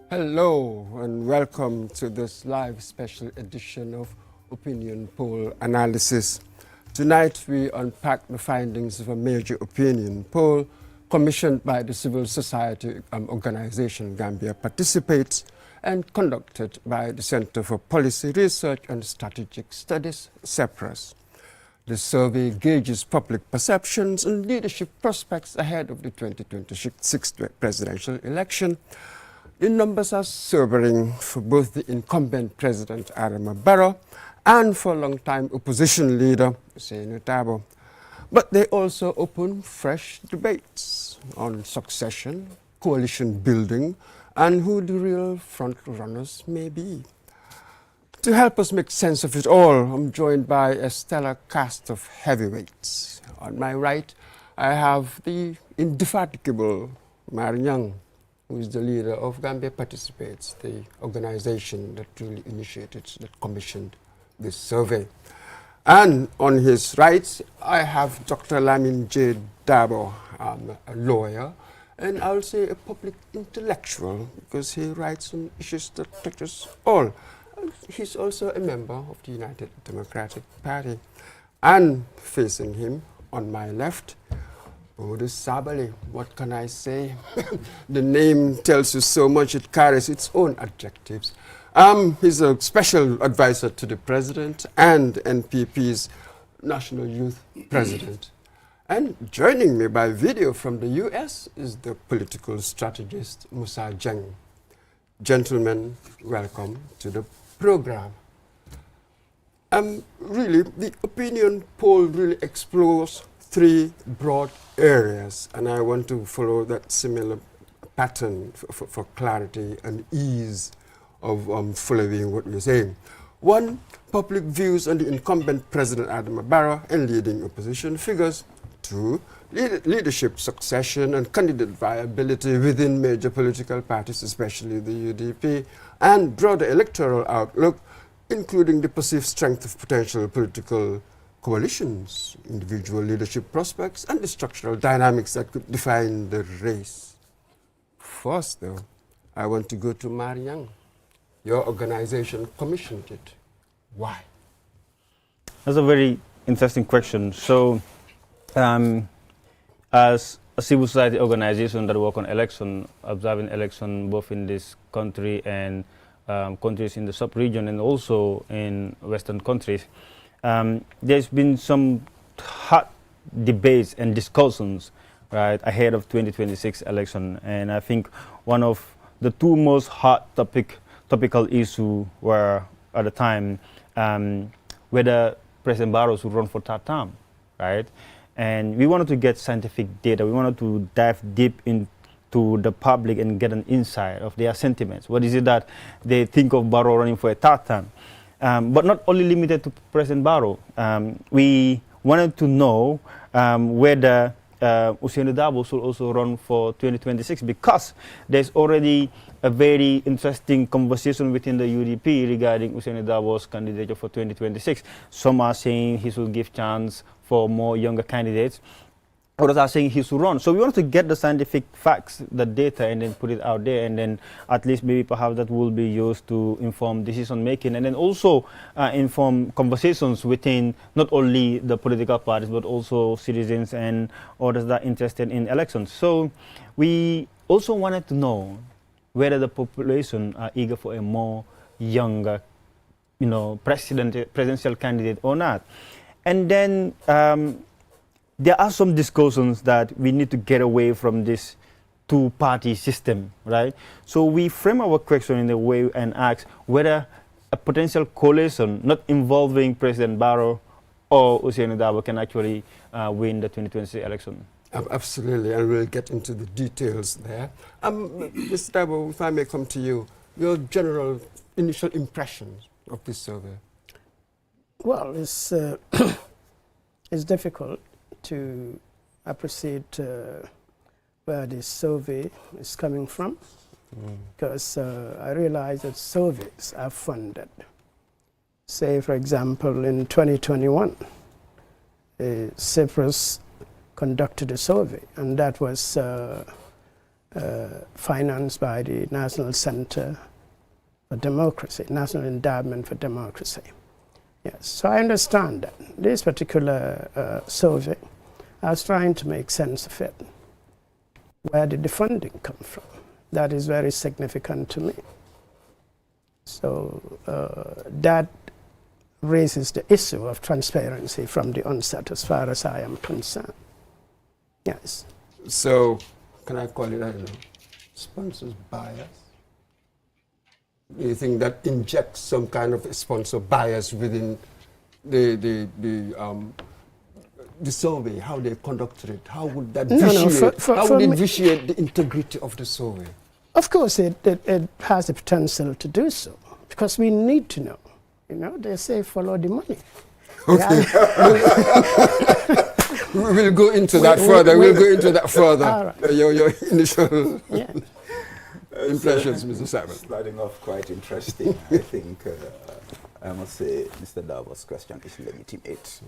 Hello and welcome to this live special edition of Opinion Poll Analysis. Tonight we unpack the findings of a major opinion poll commissioned by the civil society organization Gambia Participates and conducted by the Center for Policy Research and Strategic Studies, CEPRAS. The survey gauges public perceptions and leadership prospects ahead of the 2026 presidential election. The numbers are sobering for both the incumbent President Adama Barrow and for longtime opposition leader Hussein Tabo. But they also open fresh debates on succession, coalition building, and who the real front runners may be. To help us make sense of it all, I'm joined by a stellar cast of heavyweights. On my right, I have the indefatigable Mariang, who is the leader of Gambia Participates, the organization that really initiated, that commissioned this survey. And on his right, I have Dr. Lamin J. Dabo, a lawyer, and I'll say a public intellectual, because he writes on issues that touch us all. He's also a member of the United Democratic Party. And facing him, on my left, Odu Sabali, what can I say? The name tells you so much, it carries its own adjectives. He's a special advisor to the president and NPP's National Youth President. And joining me by video from the US is the political strategist Musa Jeng. Gentlemen, welcome to the program. Really, the opinion poll really explores three broad areas, and I want to follow that similar pattern for clarity and ease of following what we're saying. One, public views on the incumbent President Adama Barrow and leading opposition figures. Two, leadership succession and candidate viability within major political parties, especially the UDP, and broader electoral outlook, including the perceived strength of potential political coalitions, individual leadership prospects, and the structural dynamics that could define the race. First, though, I want to go to Mariang. Your organization commissioned it. Why? That's a very interesting question. So, as a civil society organization that work on election, observing election both in this country and countries in the sub-region and also in Western countries, there's been some hot debates and discussions, right, ahead of 2026 election. And I think one of the two most hot topical issue were at the time whether President Barrow should run for third term, right? And we wanted to get scientific data. We wanted to dive deep into the public and get an insight of their sentiments. What is it that they think of Barrow running for a third term? But not only limited to President Barrow. We wanted to know whether Hussein Dabo should also run for 2026, because there's already a very interesting conversation within the UDP regarding Hussein Dabo's candidature for 2026. Some are saying he should give chance for more younger candidates. Others are saying he should run. So we want to get the scientific facts, the data, and then put it out there, and then at least maybe perhaps that will be used to inform decision making, and then also inform conversations within not only the political parties but also citizens and others that are interested in elections. So we also wanted to know whether the population are eager for a more younger, presidential candidate or not. And then there are some discussions that we need to get away from this two-party system, right? So we frame our question in a way and ask whether a potential coalition not involving President Barrow or Hussein Dabo can actually win the 2026 election. Absolutely, and we'll get into the details there. Mr. Dabo, if I may come to you, your general initial impressions of this survey. Well, it's difficult to appreciate where this survey is coming from, because I realize that surveys are funded. Say, for example, in 2021, CEPRAS conducted a survey, and that was financed by the National Center for Democracy, National Endowment for Democracy. Yes, so I understand that. This particular survey, I was trying to make sense of it. Where did the funding come from? That is very significant to me. So that raises the issue of transparency from the onset as far as I am concerned. Yes. So, can I call it, I don't know, sponsors bias? Do you think that injects some kind of sponsor bias within the survey, how they conducted it? How would that vitiate the integrity of the survey? Of course, it has the potential to do so, because we need to know. You know, they say follow the money. Okay. We'll go into that further. We'll go into that further. Right. Your initial yeah. impressions, Mr. Simon. Starting off quite interesting. I think I must say Mr. Darbo's question is legitimate.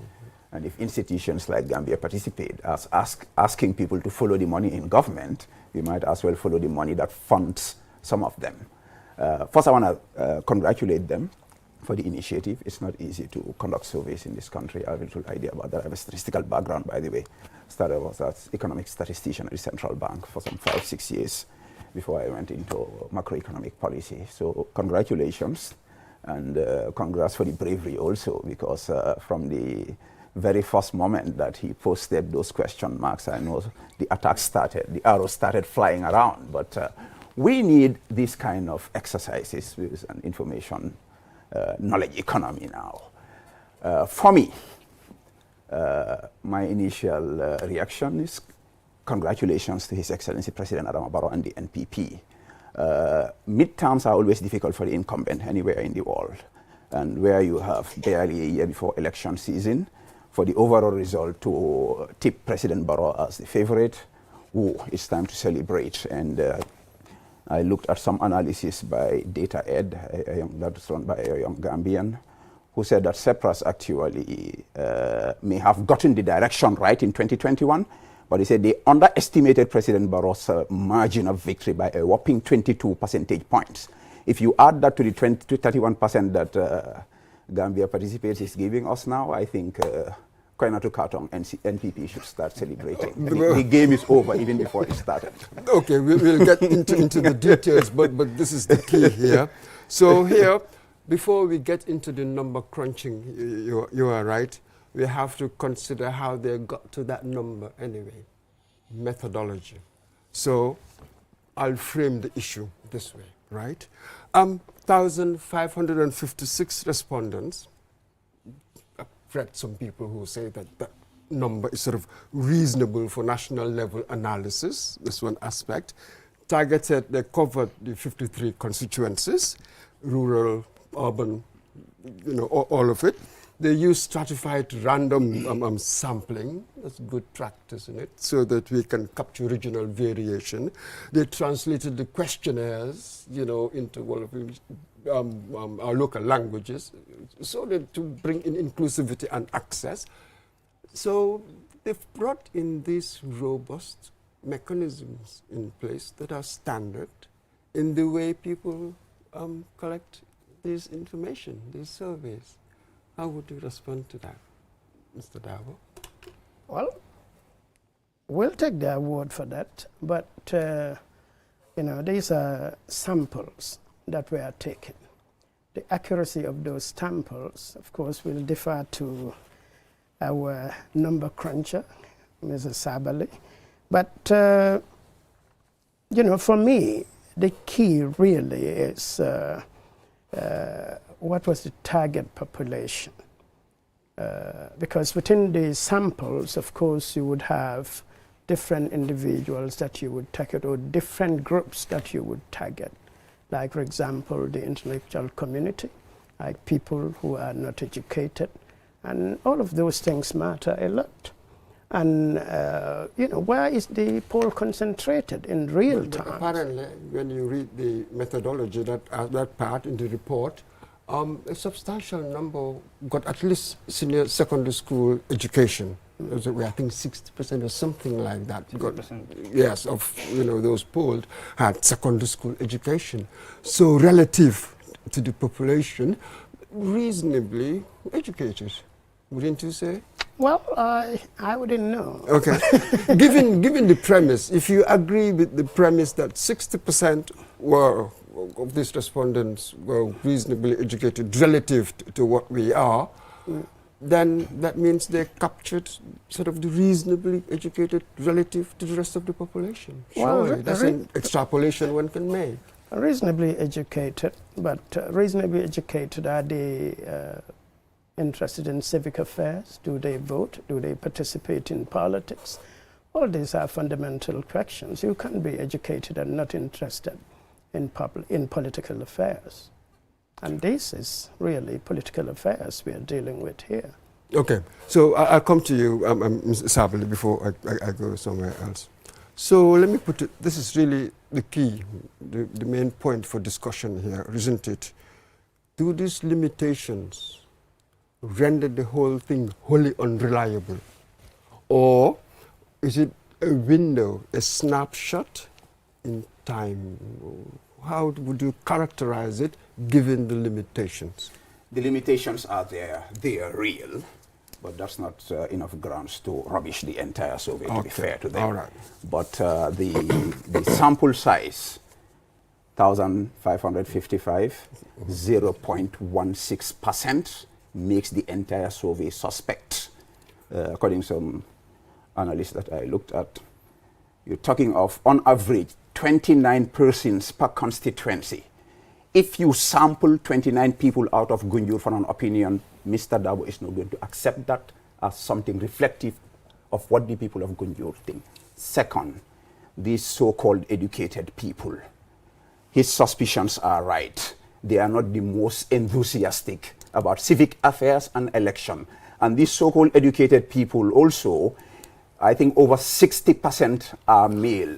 And if institutions like Gambia participate as asking people to follow the money in government, we might as well follow the money that funds some of them. First, I want to congratulate them for the initiative. It's not easy to conduct surveys in this country. I have a little idea about that. I have a statistical background, by the way. Started was as economic statistician at the central bank for some 5-6 years before I went into macroeconomic policy. So congratulations, and congrats for the bravery also, because from the very first moment that he posted those question marks, I know the attack started, the arrows started flying around. But we need this kind of exercises with an information knowledge economy now. For me, my initial reaction is congratulations to His Excellency President Adama Barrow and the NPP. Midterms are always difficult for the incumbent anywhere in the world. And where you have barely a year before election season, for the overall result to tip President Barrow as the favorite, it's time to celebrate. And I looked at some analysis by Data Ed, that was run by a young Gambian, who said that Cyprus actually may have gotten the direction right in 2021, but he said they underestimated President Barrow's margin of victory by a whopping 22 percentage points. If you add that to the 20 to 31% that Gambia participates is giving us now, I think Koina to Kartong and NPP should start celebrating. The game is over even before it started. Okay, we'll get into the details, but this is the key here. So here, before we get into the number crunching, you are right, we have to consider how they got to that number anyway, methodology. So I'll frame the issue this way, right? 1,556 respondents. I've read some people who say that that number is sort of reasonable for national level analysis. That's one aspect. Targeted, they covered the 53 constituencies, rural, urban, you know, all of it. They use stratified random sampling. That's good practice in it, so that we can capture regional variation. They translated the questionnaires, you know, into all of our local languages, so that to bring in inclusivity and access. So they've brought in these robust mechanisms in place that are standard in the way people collect this information, these surveys. How would you respond to that, Mr. Darbo? Well, we'll take their word for that, but you know, these are samples that we are taking. The accuracy of those samples, of course, will differ to our number cruncher, Mrs. Sabali. But you know, for me, the key really is what was the target population? Because within the samples, of course, you would have different individuals that you would target, or different groups that you would target. Like, for example, the intellectual community, like people who are not educated, and all of those things matter a lot. And you know, where is the poll concentrated in real time? Apparently, when you read the methodology, that part in the report, a substantial number got at least senior secondary school education. I think 60% or something like that. 60%. Yes, of those polled had secondary school education. So relative to the population, reasonably educated, wouldn't you say? Well, I wouldn't know. Okay. given the premise, if you agree with the premise that 60% of these respondents were reasonably educated relative to what we are, then that means they captured sort of the reasonably educated relative to the rest of the population. Well, Surely, that's an extrapolation one can make. Reasonably educated, but reasonably educated, are they interested in civic affairs? Do they vote? Do they participate in politics? All these are fundamental questions. You can't be educated and not interested in political affairs. And this is really political affairs we are dealing with here. Okay, so I'll come to you, Mr. Sabali, before I go somewhere else. So let me put it, this is really the key, the main point for discussion here, isn't it? Do these limitations render the whole thing wholly unreliable? Or is it a window, a snapshot in time? How would you characterize it given the limitations? The limitations are there. They are real. But that's not enough grounds to rubbish the entire survey, to be fair to them. All right. But the sample size, 1,555, 0.16% makes the entire survey suspect. According to some analysts that I looked at, you're talking of, on average, 29 persons per constituency. If you sample 29 people out of Gunjur for an opinion, Mr. Dabo is not going to accept that as something reflective of what the people of Gunjur think. Second, these so-called educated people, his suspicions are right. They are not the most enthusiastic about civic affairs and election. And these so-called educated people also, I think over 60% are male.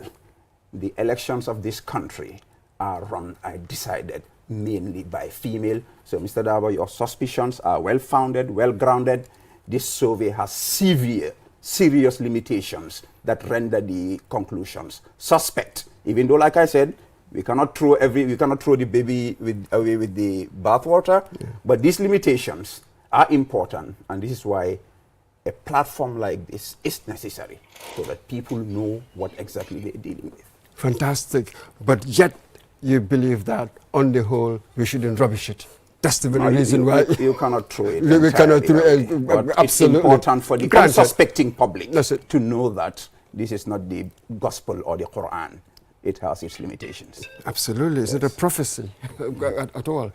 The elections of this country are run, I decided, mainly by female. So, Mr. Dabo, your suspicions are well-founded, well-grounded. This survey has serious limitations that render the conclusions suspect. Even though, like I said, we cannot throw the baby away with the bathwater. Yeah. But these limitations are important, and this is why a platform like this is necessary, so that people know what exactly they're dealing with. Fantastic. But yet, you believe that, on the whole, we shouldn't rubbish it. That's the very reason why. You cannot throw it. We cannot throw it. But Absolutely. It's important for the unsuspecting public to know that this is not the gospel or the Quran. It has its limitations. Absolutely. Yes. It's not a prophecy at all.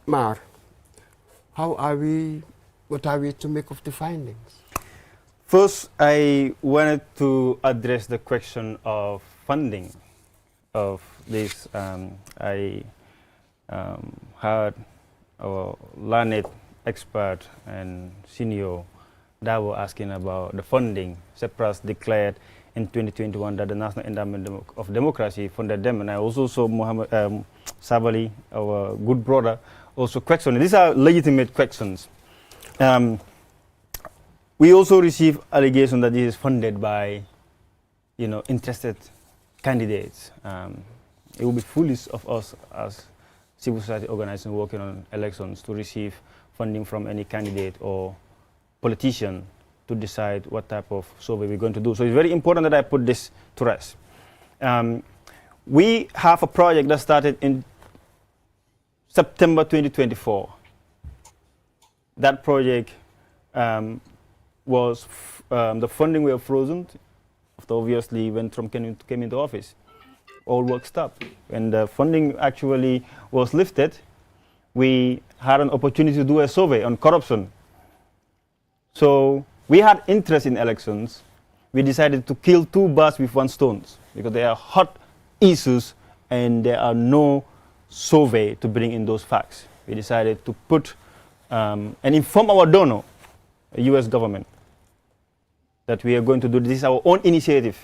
Mar, what are we to make of the findings? First, I wanted to address the question of funding of this. I heard our learned expert and senior Dabo asking about the funding. Cyprus declared in 2021 that the National Endowment of Democracy funded them, and I also saw Mohammed Sabali, our good brother, also questioning. These are legitimate questions. We also receive allegations that this is funded by, interested candidates. It would be foolish of us as civil society organizations working on elections to receive funding from any candidate or politician to decide what type of survey we're going to do. So it's very important that I put this to rest. We have a project that started in September 2024. That project was, the funding were frozen after obviously when Trump came into office. All work stopped. When the funding actually was lifted, we had an opportunity to do a survey on corruption. So we had interest in elections. We decided to kill two birds with one stone because they are hot issues and there are no survey to bring in those facts. We decided to put and inform our donor, the US government, that we are going to do this our own initiative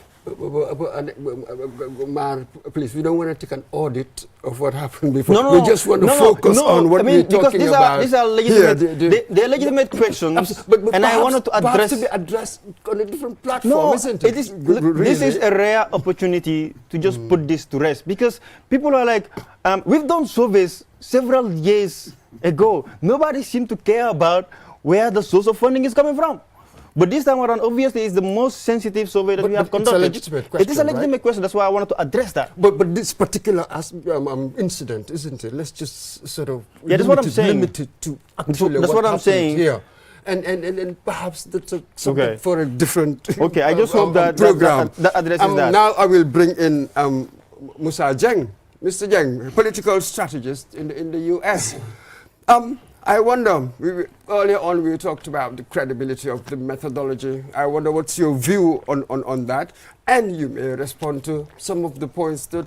Mar, please, we don't want to take an audit of what happened before. No, we just want to focus on what we're talking about. These are legitimate, they're legitimate questions, and I wanted to address... to be addressed on a different platform, isn't it? This is a rare opportunity to just put this to rest, because people are like, we've done surveys several years ago. Nobody seemed to care about where the source of funding is coming from. But this time around, obviously, it's the most sensitive survey that we have conducted. It's a legitimate question, it is a legitimate question. That's why I wanted to address that. But this particular incident, isn't it? Let's just sort of that's what I'm saying. Limit it to actually that's what I'm saying here. And perhaps that's something for a different Okay, I just hope that program. That addresses that. Now I will bring in Musa Jeng. Mr. Jeng, political strategist in the US. I wonder, earlier on we talked about the credibility of the methodology. I wonder what's your view on that? And you may respond to some of the points that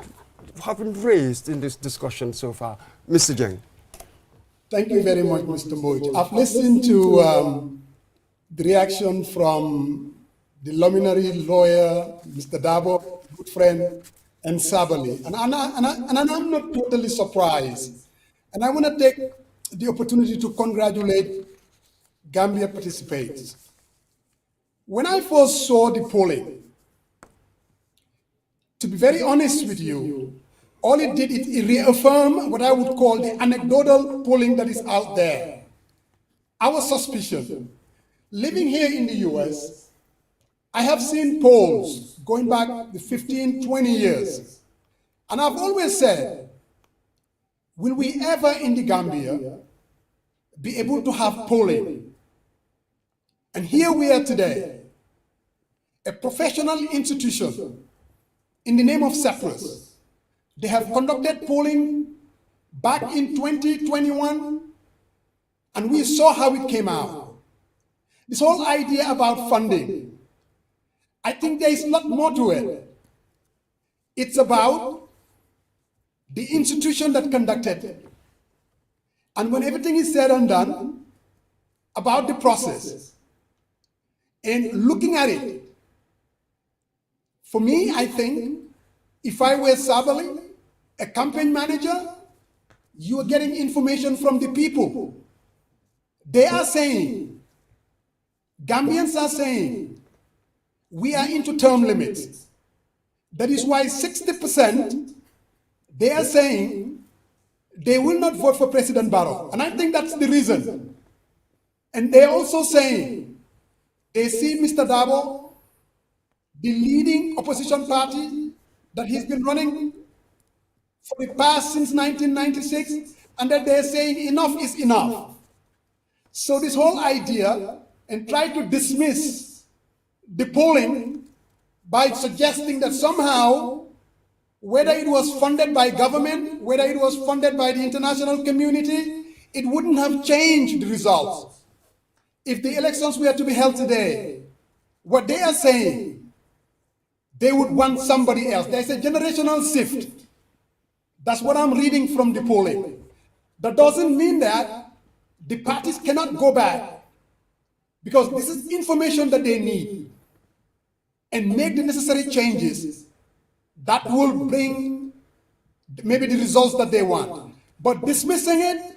have been raised in this discussion so far. Mr. Jeng. Thank you very much, Mr. Moj. I've listened to the reaction from the luminary lawyer, Mr. Dabo, good friend, and Sabali. And I'm not totally surprised. And I want to take the opportunity to congratulate Gambia participants. When I first saw the polling, to be very honest with you, all it did is reaffirm what I would call the anecdotal polling that is out there. Our suspicion, living here in the US, I have seen polls going back 15, 20 years. And I've always said, will we ever in the Gambia be able to have polling? And here we are today, a professional institution in the name of Cyprus. They have conducted polling back in 2021, and we saw how it came out. This whole idea about funding, I think there is a lot more to it. It's about the institution that conducted it. And when everything is said and done, about the process, and looking at it, for me, I think, if I were Sabali, a campaign manager, you are getting information from the people. They are saying, Gambians are saying, we are into term limits. That is why 60%, they are saying they will not vote for President Barrow. And I think that's the reason. And they're also saying they see Mr. Dabo, the leading opposition party that he's been running for the past since 1996, and that they're saying enough is enough. So this whole idea, and try to dismiss the polling by suggesting that somehow, whether it was funded by government, whether it was funded by the international community, it wouldn't have changed the results. If the elections were to be held today, what they are saying, they would want somebody else. There's a generational shift. That's what I'm reading from the polling. That doesn't mean that the parties cannot go back, because this is information that they need, and make the necessary changes that will bring maybe the results that they want. But dismissing it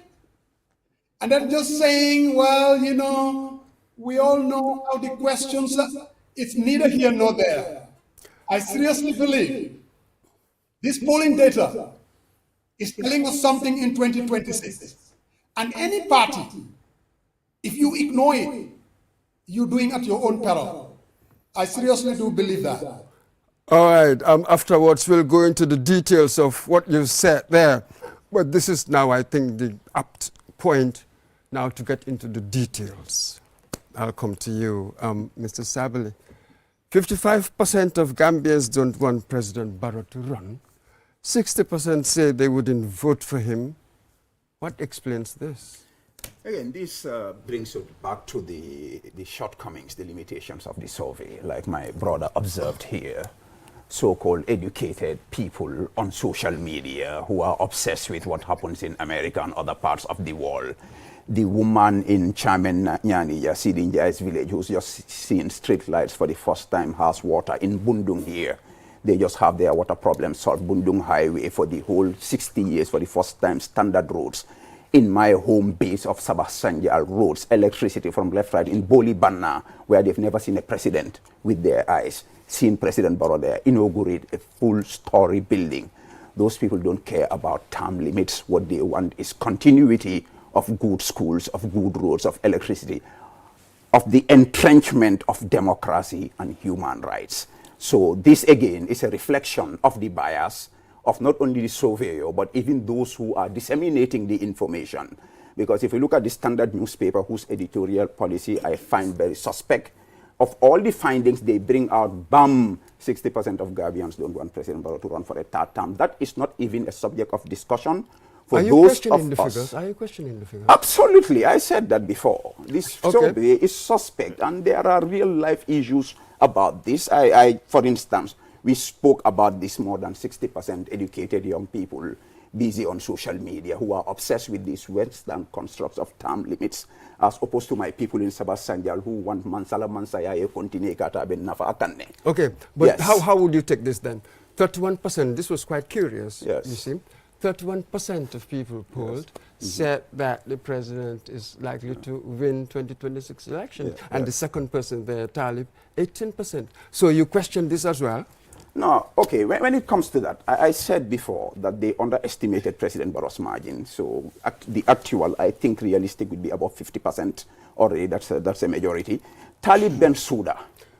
and then just saying, well, you know, we all know how the questions are, it's neither here nor there. I seriously believe this polling data is telling us something in 2026. And any party, if you ignore it, you're doing at your own peril. I seriously do believe that. All right, afterwards we'll go into the details of what you said there. But this is now, I think, the apt point now to get into the details. I'll come to you, Mr. Sabali. 55% of Gambians don't want President Barrow to run. 60% say they wouldn't vote for him. What explains this? Again, this brings us back to the shortcomings, the limitations of the survey, like my brother observed here. So-called educated people on social media who are obsessed with what happens in America and other parts of the world. the woman in Chairman Nyani, Sidinja's village, who's just seen street lights for the first time, has water in Bundung here. They just have their water problem solved. Bundung Highway for the whole 60 years, for the first time, standard roads. In my home base of Sabah Sanjal, roads, electricity from left, right, in Boli Banna, where they've never seen a president with their eyes, seen President Barrow there inaugurate a full-story building. Those people don't care about term limits. What they want is continuity of good schools, of good roads, of electricity, of the entrenchment of democracy and human rights. So this, again, is a reflection of the bias of not only the surveyor, but even those who are disseminating the information. Because if you look at the Standard newspaper, whose editorial policy I find very suspect, of all the findings they bring out, bam, 60% of Gambians don't want President Barrow to run for a third term. That is not even a subject of discussion for Are you those questioning of the us. figures? Are you questioning the figures? Absolutely, I said that before. This survey is suspect, and there are real-life issues about this. For instance, we spoke about this more than 60% educated young people busy on social media who are obsessed with these Western constructs of term limits, as opposed to my people in Sabah Sanjal who want Mansala Mansaya Continue Kata Ben Nafa Akane. Okay, but Yes. how would you take this then? 31%, this was quite curious, Yes. you see. 31% of people polled said that the president is likely to win 2026 election. And the second person there, Talib, 18%. So you question this as well? No, okay, when it comes to that, I said before that they underestimated President Barrow's margin. So the actual, I think realistic would be about 50% already. That's a majority. Talib Bensouda.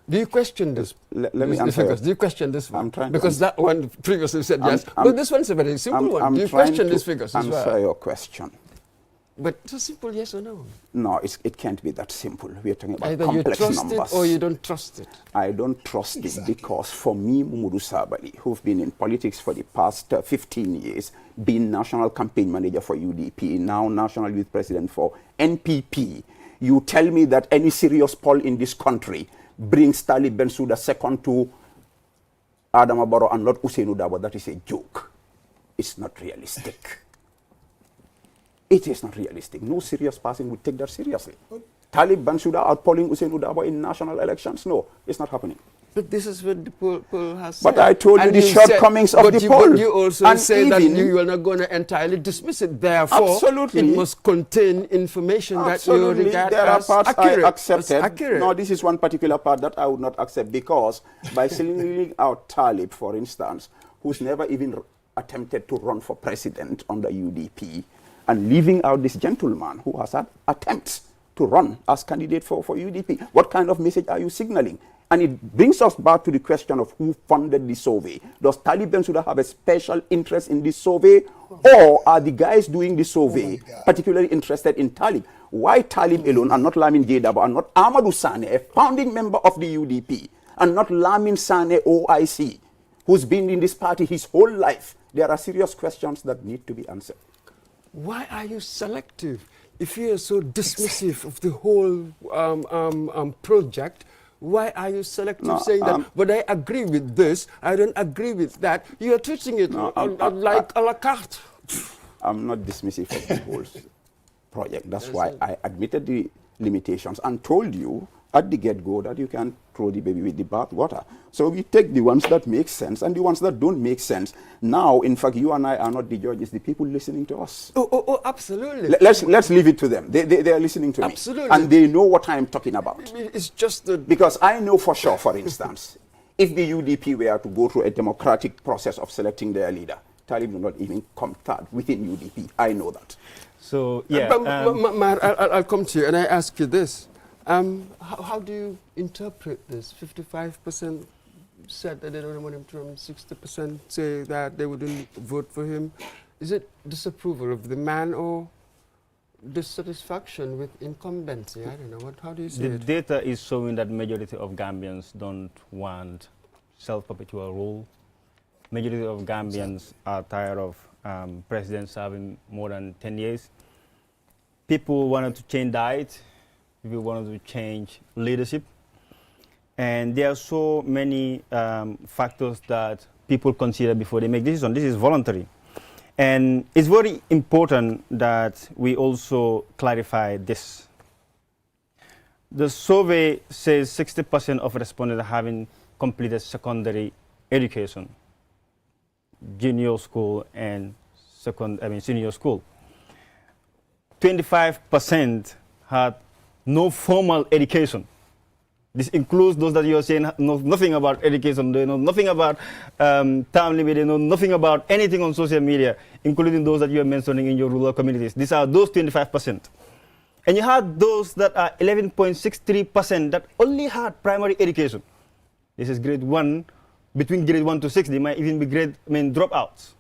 Do you question this? Let me the answer. figures. Do you question this one? I'm trying because that one previously said yes. I'm- But this one's a very simple one. Do you question these figures as answer well? your question. But it's a simple yes or no. No, it can't be that simple. We are talking about Either you complex trust numbers. it or you don't trust it. I don't trust it because for me, Mumudu Sabali, who've been in politics for the past 15 years, been national campaign manager for UDP, now national youth president for NPP, you tell me that any serious poll in this country brings Talib Bensouda second to Adama Barrow and not Usainu Dabo, that is a joke. It's not realistic. It is not realistic. No serious person would take that seriously. Talib Bensouda outpolling Usainu Dabo in national elections? No, it's not happening. But this is what the poll has said. But I told you And the shortcomings of the poll. But you also And say that even- you are not going to entirely dismiss it. Therefore, Absolutely. it must contain information that you Absolutely, regard there are as parts accurate. I accepted. As accurate. No, this is one particular part that I would not accept because by singling out Talib, for instance, who's never even attempted to run for president under UDP, and leaving out this gentleman who has had attempts to run as candidate for UDP, what kind of message are you signaling? And it brings us back to the question of who funded the survey. Does Talib Bensouda have a special interest in this survey? Or are the guys doing the survey particularly interested in Talib? Why Talib alone and not Lamin Jedaba and not Amadou Sane, a founding member of the UDP, and not Lamin Sane OIC, who's been in this party his whole life? There are serious questions that need to be answered. Why are you selective? If you are so dismissive of the whole project, why are you selective saying that, but I agree with this, I don't agree with that? You are treating it like a la carte. I'm not dismissive of the whole project. That's why I admitted the limitations and told you at the get-go that you can throw the baby with the bathwater. So we take the ones that make sense and the ones that don't make sense. Now, in fact, you and I are not the judges, the people listening to us. Oh, absolutely. Let's leave it to them. They are listening to Absolutely. me. And they know what I'm talking about. It's just that... Because I know for sure, for instance, if the UDP were to go through a democratic process of selecting their leader, Talib will not even come third within UDP. I know that. So, yeah. I'll come to you and I ask you this. How do you interpret this? 55% said that they don't want him to run, 60% say that they wouldn't vote for him. Is it disapproval of the man or dissatisfaction with incumbency? I don't know. How do you see The it? data is showing that majority of Gambians don't want self-perpetual rule. Majority of Gambians are tired of presidents serving more than 10 years. People wanted to change diet. People wanted to change leadership. And there are so many factors that people consider before they make decisions. This is voluntary. And it's very important that we also clarify this. The survey says 60% of respondents having completed secondary education, junior school and senior school. 25% had no formal education. This includes those that you are saying know nothing about education, they know nothing about time limit, they know nothing about anything on social media, including those that you are mentioning in your rural communities. These are those 25%. And you had those that are 11.63% that only had primary education. This is grade 1, between grade 1 to 6, they might even be dropouts,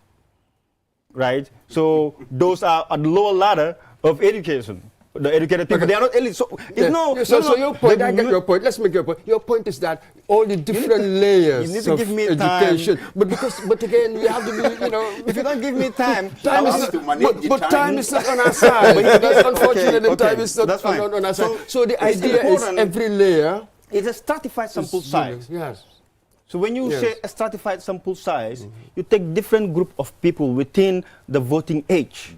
right? So those are at the lower ladder of education. The educated people, they are not elite. So, so your point, I get your point. Let's make your point. Your point is that all the different layers of education, but again, we have to be, if you don't give me time, time is not on our side. Unfortunately, time is not on our side. So the idea is every layer. It's a stratified sample size. Yes. So when you say a stratified sample size, you take different group of people within the voting age.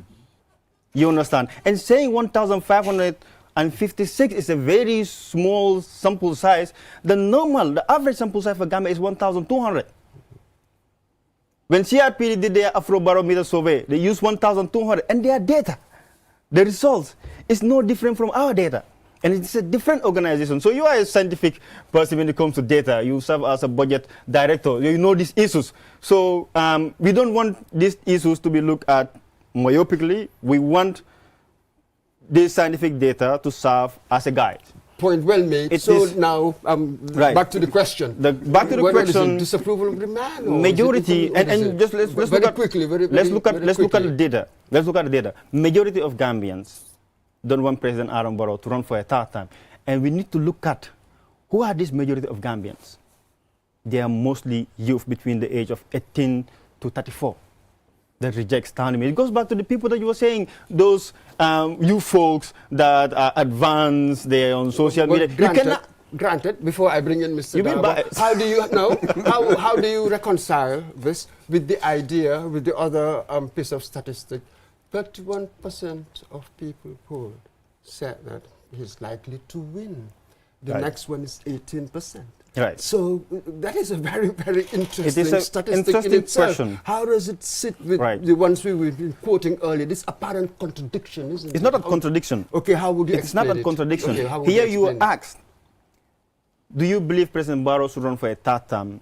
You understand? And saying 1,556 is a very small sample size. The average sample size for Gambia is 1,200. When CRP did their Afrobarometer survey, they used 1,200, and their data, the results, is no different from our data. And it's a different organization. So you are a scientific person when it comes to data. You serve as a budget director. You know these issues. So we don't want these issues to be looked at myopically. We want this scientific data to serve as a guide. Point well made. So now, back to the question. Back to the question. Disapproval of the man. Majority, and just let's look at the data. Let's look at the data. Majority of Gambians don't want President Adam Barrow to run for a third time, and we need to look at who are this majority of Gambians. They are mostly youth between the age of 18 to 34. That rejects term limits. It goes back to the people that you were saying, those you folks that are advanced, they're on social media. Granted, before I bring in Mr. Daba, how do you reconcile this with the idea, with the other piece of statistic? 31% of people polled said that he's likely to win. The next one is 18%. Right. So that is a very, very interesting statistic interesting in itself. question. How does it sit with the ones we were quoting earlier? This apparent contradiction, isn't it? It's not a contradiction. Okay, how would you explain it? It's not a contradiction. Okay, Here you were asked, do you believe President Barrow should run for a third term?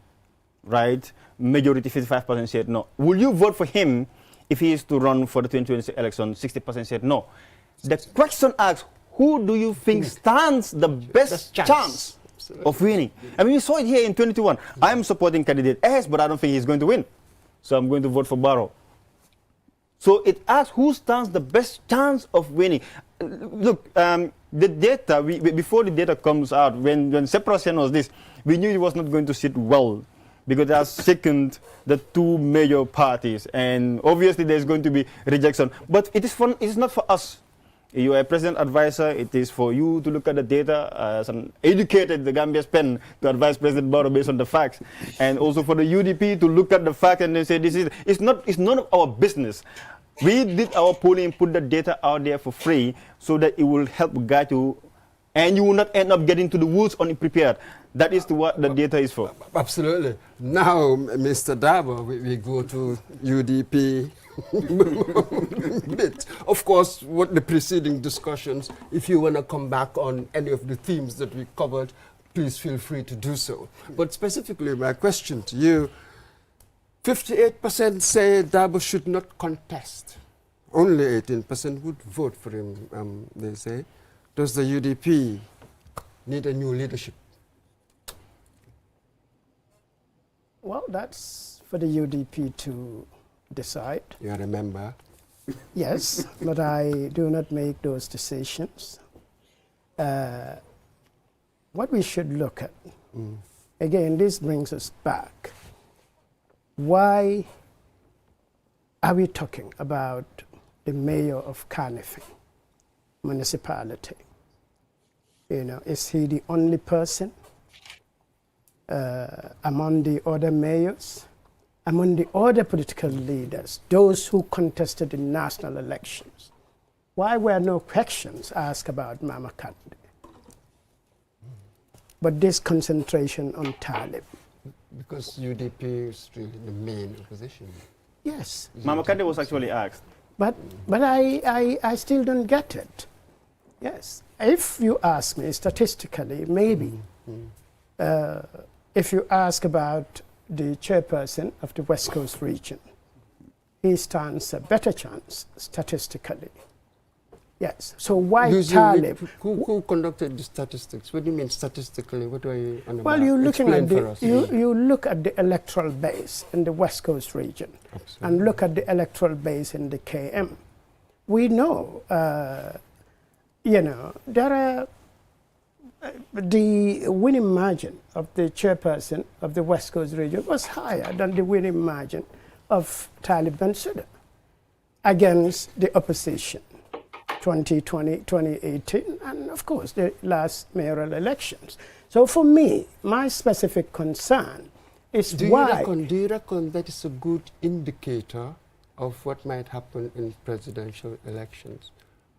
Right? Majority 55% said no. Will you vote for him if he is to run for the 2026 election? 60% said no. The question asks, who do you think stands the best chance of winning? I mean, we saw it here in 2021. I am supporting candidate S, but I don't think he's going to win. So I'm going to vote for Barrow. So it asks who stands the best chance of winning. Look, the data, before the data comes out, when separation was this, we knew it was not going to sit well, because they are second the two major parties. And obviously there's going to be rejection. But it is not for us. You are a president advisor. It is for you to look at the data as an educated the Gambia's pen to advise President Barrow based on the facts, and also for the UDP to look at the fact and then say it's none of our business. We did our polling, put the data out there for free so that it will help guide you, and you will not end up getting to the woods unprepared. That is what the data is for. Absolutely. Now, Mr. Daba, we go to UDP. Bit. Of course, what the preceding discussions, if you want to come back on any of the themes that we covered, please feel free to do so. But specifically, my question to you, 58% say Daba should not contest. Only 18% would vote for him, they say. Does the UDP need a new leadership? Well, that's for the UDP to decide. You are a member. Yes, but I do not make those decisions. What we should look at, again, this brings us back. Why are we talking about the mayor of Carnifing municipality? Is he the only person among the other mayors? among the other political leaders, those who contested in national elections, why were no questions asked about Mama Kandeh? But this concentration on Talib. Because UDP is really the main opposition. Yes. Mama Kandeh was actually asked. But I still don't get it. Yes. If you ask me statistically, maybe, if you ask about the chairperson of the West Coast region, he stands a better chance statistically. Yes. So why Talib? Who conducted the statistics? What do you mean statistically? What are you on about? Well, you're looking at you look at the electoral base in the West Coast region, and look at the electoral base in the KM. We know, there are the winning margin of the chairperson of the West Coast region was higher than the winning margin of Talib Bensouda against the opposition. 2020, 2018, and of course the last mayoral elections. So for me, my specific concern is do why... Do you reckon that is a good indicator of what might happen in presidential elections?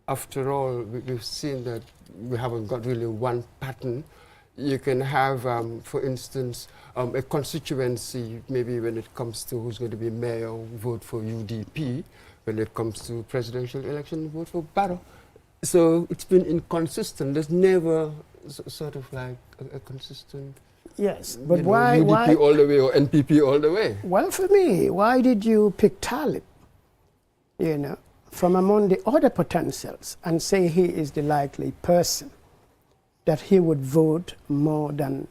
After all, we've seen that we haven't got really one pattern. You can have, for instance, a constituency, maybe when it comes to who's going to be mayor, vote for UDP. When it comes to presidential election, vote for Barrow. So it's been inconsistent. There's never sort of like a consistent... Yes, but why... UDP all the way or NPP all the way? Well, for me, why did you pick Talib, from among the other potentials and say he is the likely person that he would vote more than...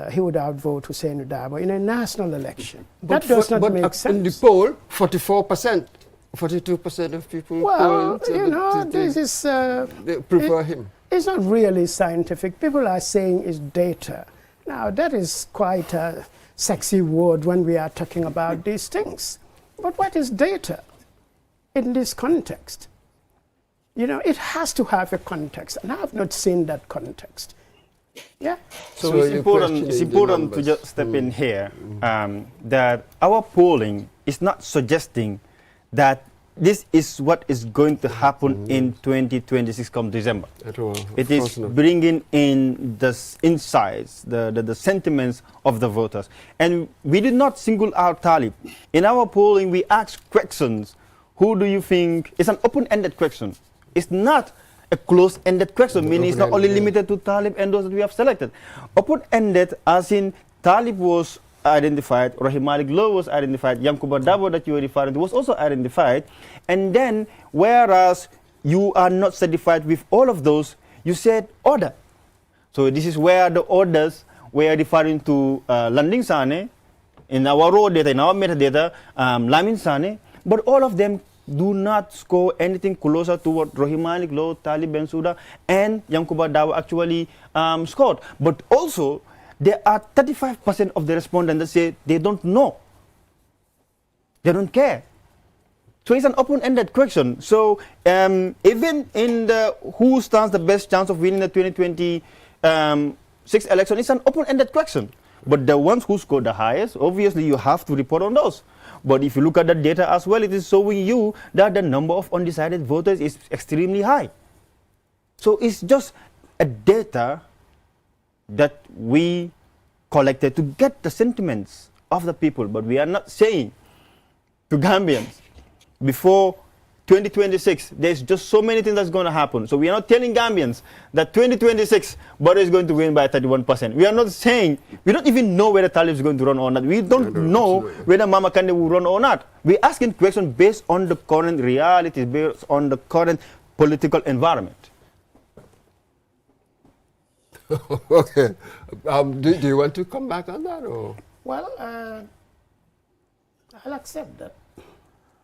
he would outvote Hussein Dabo in a national election? That does not make sense. In the poll, 44%. 42% of people this is... they prefer him. It's not really scientific. People are saying it's data. Now, that is quite a sexy word when we are talking about these things. But what is data in this context? It has to have a context, and I have not seen that context. Yeah. So it's important to just step in here that our polling is not suggesting that this is what is going to happen in 2026 come December. It is bringing in the insights, the sentiments of the voters. And we did not single out Talib. In our polling, we asked questions. Who do you think? It's an open-ended question. It's not a closed-ended question, meaning it's not only limited to Talib and those that we have selected. Open-ended as in Talib was identified, Rahim Malik Low was identified, Yankuba Dabo that you were referring to was also identified, and then whereas you are not satisfied with all of those, you said order. So this is where the orders were referring to Landing Sane, in our raw data, in our metadata, Lamin Sane, but all of them do not score anything closer to what Rahim Malik Low, Talib Bensouda, and Yankuba Dabo actually scored. But also, there are 35% of the respondents that say they don't know. They don't care. So it's an open-ended question. So even in the who stands the best chance of winning the 2026 election, it's an open-ended question. But the ones who score the highest, obviously you have to report on those. But if you look at the data as well, it is showing you that the number of undecided voters is extremely high. So it's just a data that we collected to get the sentiments of the people. But we are not saying to Gambians, before 2026, there's just so many things that's going to happen. So we are not telling Gambians that 2026, Barrow is going to win by 31%. We are not saying, we don't even know whether Talib is going to run or not. We don't know whether Mama Kandeh will run or not. We're asking questions based on the current realities, based on the current political environment. Okay. Do you want to come back on that? Or? Well, I'll accept that.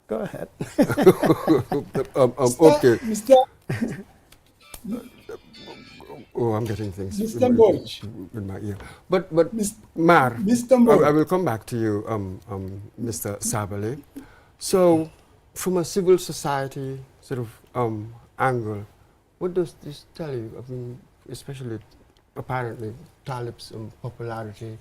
Go ahead. Okay. Mr. Oh, I'm getting things Mr. Borch. in my ear. But Mar, Mr. Borch. I will come back to you, Mr. Sabali. So, from a civil society sort of angle, what does this tell you? I mean, especially apparently Talib's popularity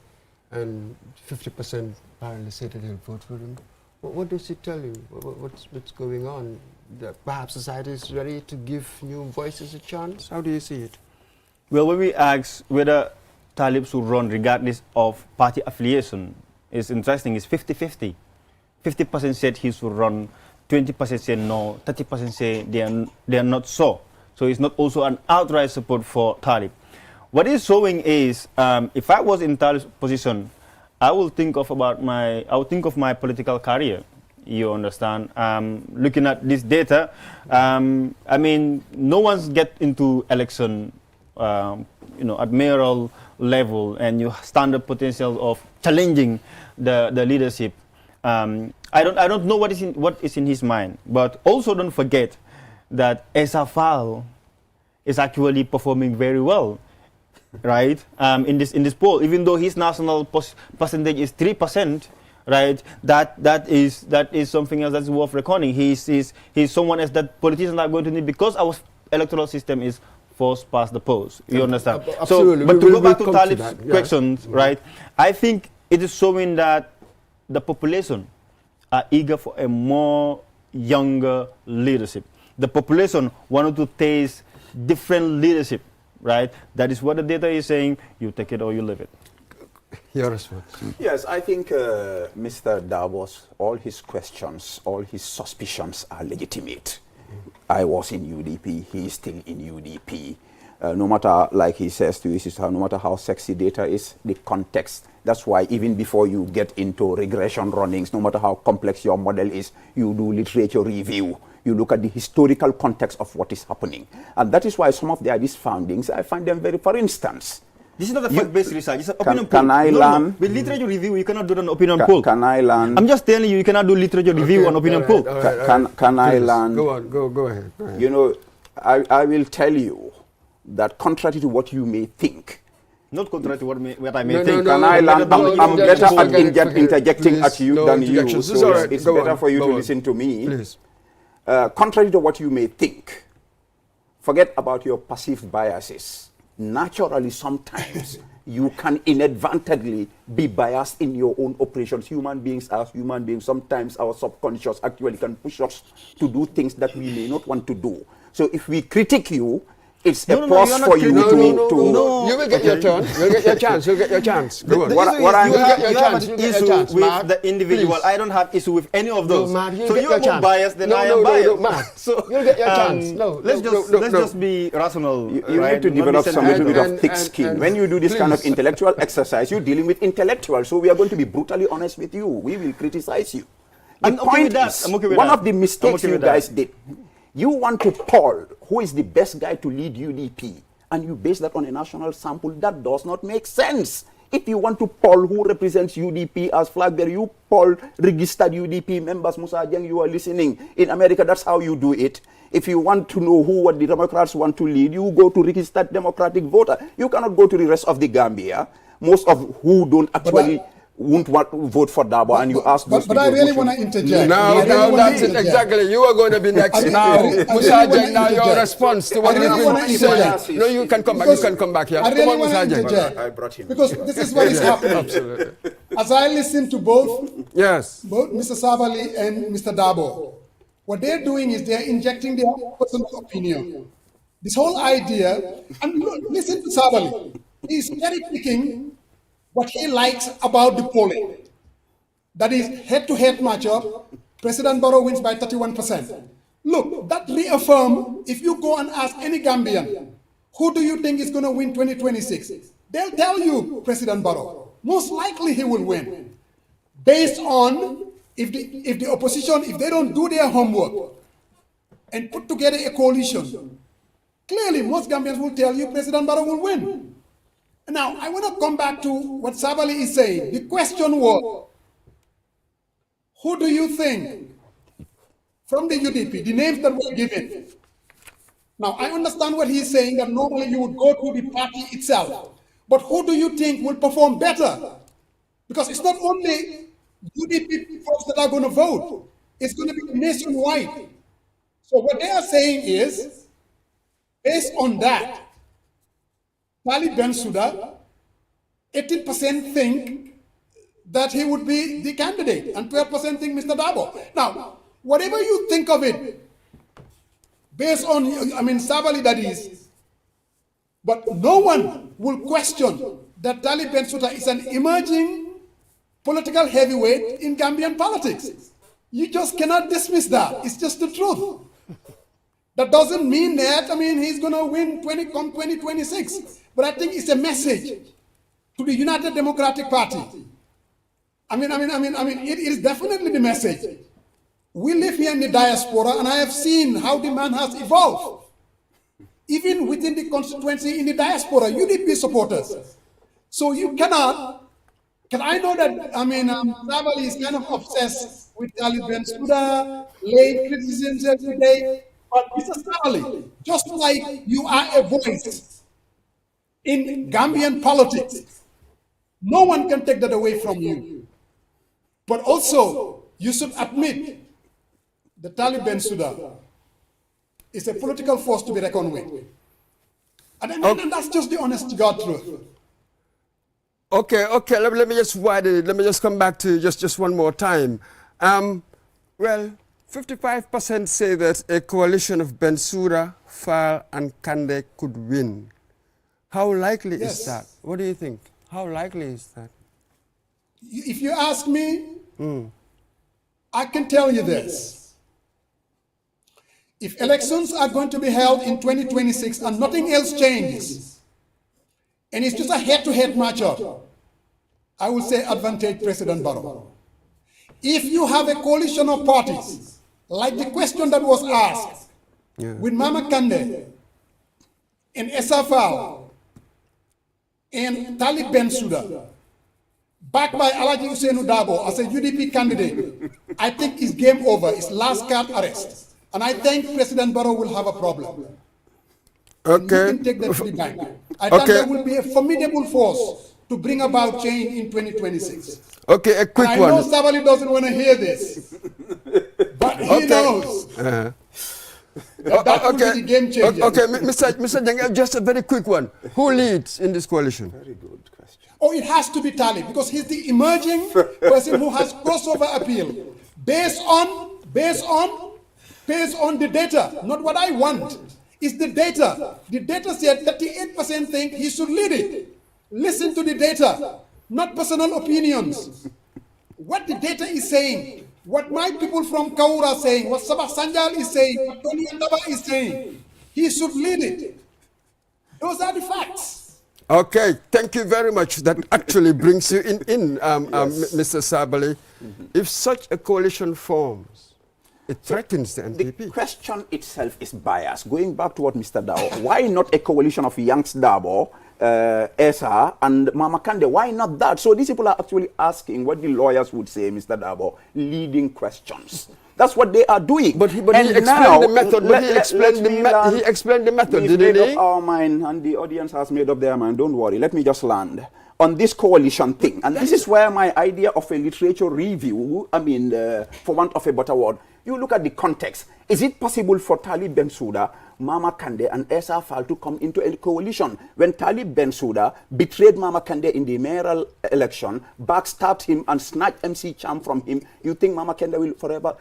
and 50% apparently said that he'll vote for him. What does it tell you? What's going on? That perhaps society is ready to give new voices a chance? How do you see it? Well, when we ask whether Talibs will run regardless of party affiliation, it's interesting, it's 50-50. 50% said he should run, 20% say no, 30% say they are not so. So it's not also an outright support for Talib. What it's showing is, if I was in Talib's position, I will think of my political career. You understand? Looking at this data, I mean, no one's get into election, at mayoral level, and you stand the potential of challenging the leadership. I don't know what is in his mind, but also don't forget that Esafal is actually performing very well, right? In this poll, even though his national percentage is 3%, right? That is something else that's worth reckoning. He's someone else that politicians are going to need, because our electoral system is forced past the polls. You understand? Absolutely. So, but to go back to come Talib's that, yeah. questions, right? I think it is showing that the population are eager for a more younger leadership. The population wanted to taste different leadership, right? That is what the data is saying. You take it or you leave it. Your response. Yes, I think Mr. Davos, all his questions, all his suspicions are legitimate. I was in UDP, he is still in UDP. No matter, like he says to his sister, no matter how sexy data is, the context. That's why even before you get into regression runnings, no matter how complex your model is, you do literature review. You look at the historical context of what is happening. And that is why some of these foundings, I find them very, for instance. This is not a fact-based research, it's an opinion poll. Can I learn? With literature review, you cannot do an opinion poll. Can I learn? I'm just telling you, you cannot do literature review on opinion poll. Can I learn? Go on, go ahead. You know, I will tell you that contrary to what you may think, not contrary to what I may think. Can I learn? I'm better at interjecting at you than you, so it's better for you to listen to me. Please. Contrary to what you may think, forget about your perceived biases. Naturally, sometimes you can inadvertently be biased in your own operations. Human beings are human beings. Sometimes our subconscious actually can push us to do things that we may not want to do. So if we critique you, it's a plus for you to... You will get your turn. You'll get your chance. You'll get your chance. Go on. You have an issue with the individual. Please. I don't have issue with any of those. So you're more biased than I am biased. So you'll get your chance. Let's just be rational. You need to develop some little bit of thick skin. When you do this kind of intellectual exercise, you're dealing with intellectuals. So we are going to be brutally honest with you. We will criticize you. The point is, one of the mistakes you guys did, you want to poll who is the best guy to lead UDP, and you base that on a national sample. That does not make sense. If you want to poll who represents UDP as flag bearer, you poll registered UDP members. Musa Jeng, you are listening. In America, that's how you do it. If you want to know what the Democrats want to lead, you go to registered Democratic voter. You cannot go to the rest of the Gambia, most of who don't actually... won't want to vote for Dabo, and you ask those people. But I really want to interject. Now that's it exactly. You are going to be next. Now, Musa Jeng, now your response to what you've been saying. No, you can come back. You can come back here. I really want to interject. I brought him. Because this is what is happening. Absolutely. As I listen to both Mr. Sabali and Mr. Dabo, what they're doing is they're injecting their personal opinion. This whole idea, and listen to Sabali, he's cherry picking what he likes about the polling. That is head-to-head matchup. President Barrow wins by 31%. Look, that reaffirms, if you go and ask any Gambian, who do you think is going to win 2026? They'll tell you President Barrow. Most likely he will win. Based on if the opposition, if they don't do their homework and put together a coalition, clearly most Gambians will tell you President Barrow will win. Now, I want to come back to what Sabali is saying. The question was, who do you think from the UDP, the names that were given? Now, I understand what he's saying, that normally you would go to the party itself. But who do you think will perform better? Because it's not only UDP folks that are going to vote. It's going to be nationwide. So what they are saying is, based on that, Talib Bensouda, 18% think that he would be the candidate, and 12% think Mr. Dabo. Now, whatever you think of it, based on, Sabali that is, but no one will question that Talib Bensouda is an emerging political heavyweight in Gambian politics. You just cannot dismiss that. It's just the truth. That doesn't mean that, he's going to win 2026. But I think it's a message to the United Democratic Party. It is definitely the message. We live here in the diaspora, and I have seen how the man has evolved. Even within the constituency in the diaspora, UDP supporters. So you cannot, because I know that, Sabali is kind of obsessed with Talib Bensouda, late criticisms every day. But Mr. Sabali, just like you are a voice in Gambian politics, no one can take that away from you. But also, you should admit that Talib Bensouda is a political force to be reckoned with. And that's just the honest to God truth. Okay. Let me just widen it. Let me just come back to just one more time. Well, 55% say that a coalition of Bensouda, Fall, and Kande could win. How likely is that? What do you think? How likely is that? If you ask me, I can tell you this. If elections are going to be held in 2026 and nothing else changes, and it's just a head-to-head matchup, I would say advantage President Barrow. If you have a coalition of parties, like the question that was asked, with Mama Kande and Esafal and Talib Bensouda, backed by Alaji Usainu Dabo as a UDP candidate, I think it's game over. It's last card arrest. And I think President Barrow will have a problem. Okay. You can take that to the bank. I think there will be a formidable force to bring about change in 2026. Okay, a quick one. I know Sabali doesn't want to hear this, but he knows. That will be the game changer. Okay, Mr. Jang, just a very quick one. Who leads in this coalition? Very good question. Oh, it has to be Talib, because he's the emerging person who has crossover appeal based on the data, not what I want. It's the data. The data said 38% think he should lead it. Listen to the data, not personal opinions. What the data is saying, what my people from Kaura are saying, what Sabah Sanjal is saying, what Tony Andaba is saying, he should lead it. Those are the facts. Okay, thank you very much. That actually brings you in, Mr. Sabali. If such a coalition forms, it threatens the NPP. The question itself is biased. Going back to what Mr. Dabo, why not a coalition of Yanks Dabo, Esa, and Mama Kande? Why not that? So these people are actually asking what the lawyers would say, Mr. Dabo, leading questions. That's what they are doing. But he explained the method. He explained the method, We've didn't made he? up our mind, and the audience has made up their mind. Don't worry. Let me just land on this coalition thing. And this is where my idea of a literature review, for want of a better word, you look at the context. Is it possible for Talib Bensouda, Mama Kande, and Esa Fall to come into a coalition when Talib Bensouda betrayed Mama Kande in the mayoral election, backstabbed him, and snatched MC Cham from him? You think Mama Kande will forever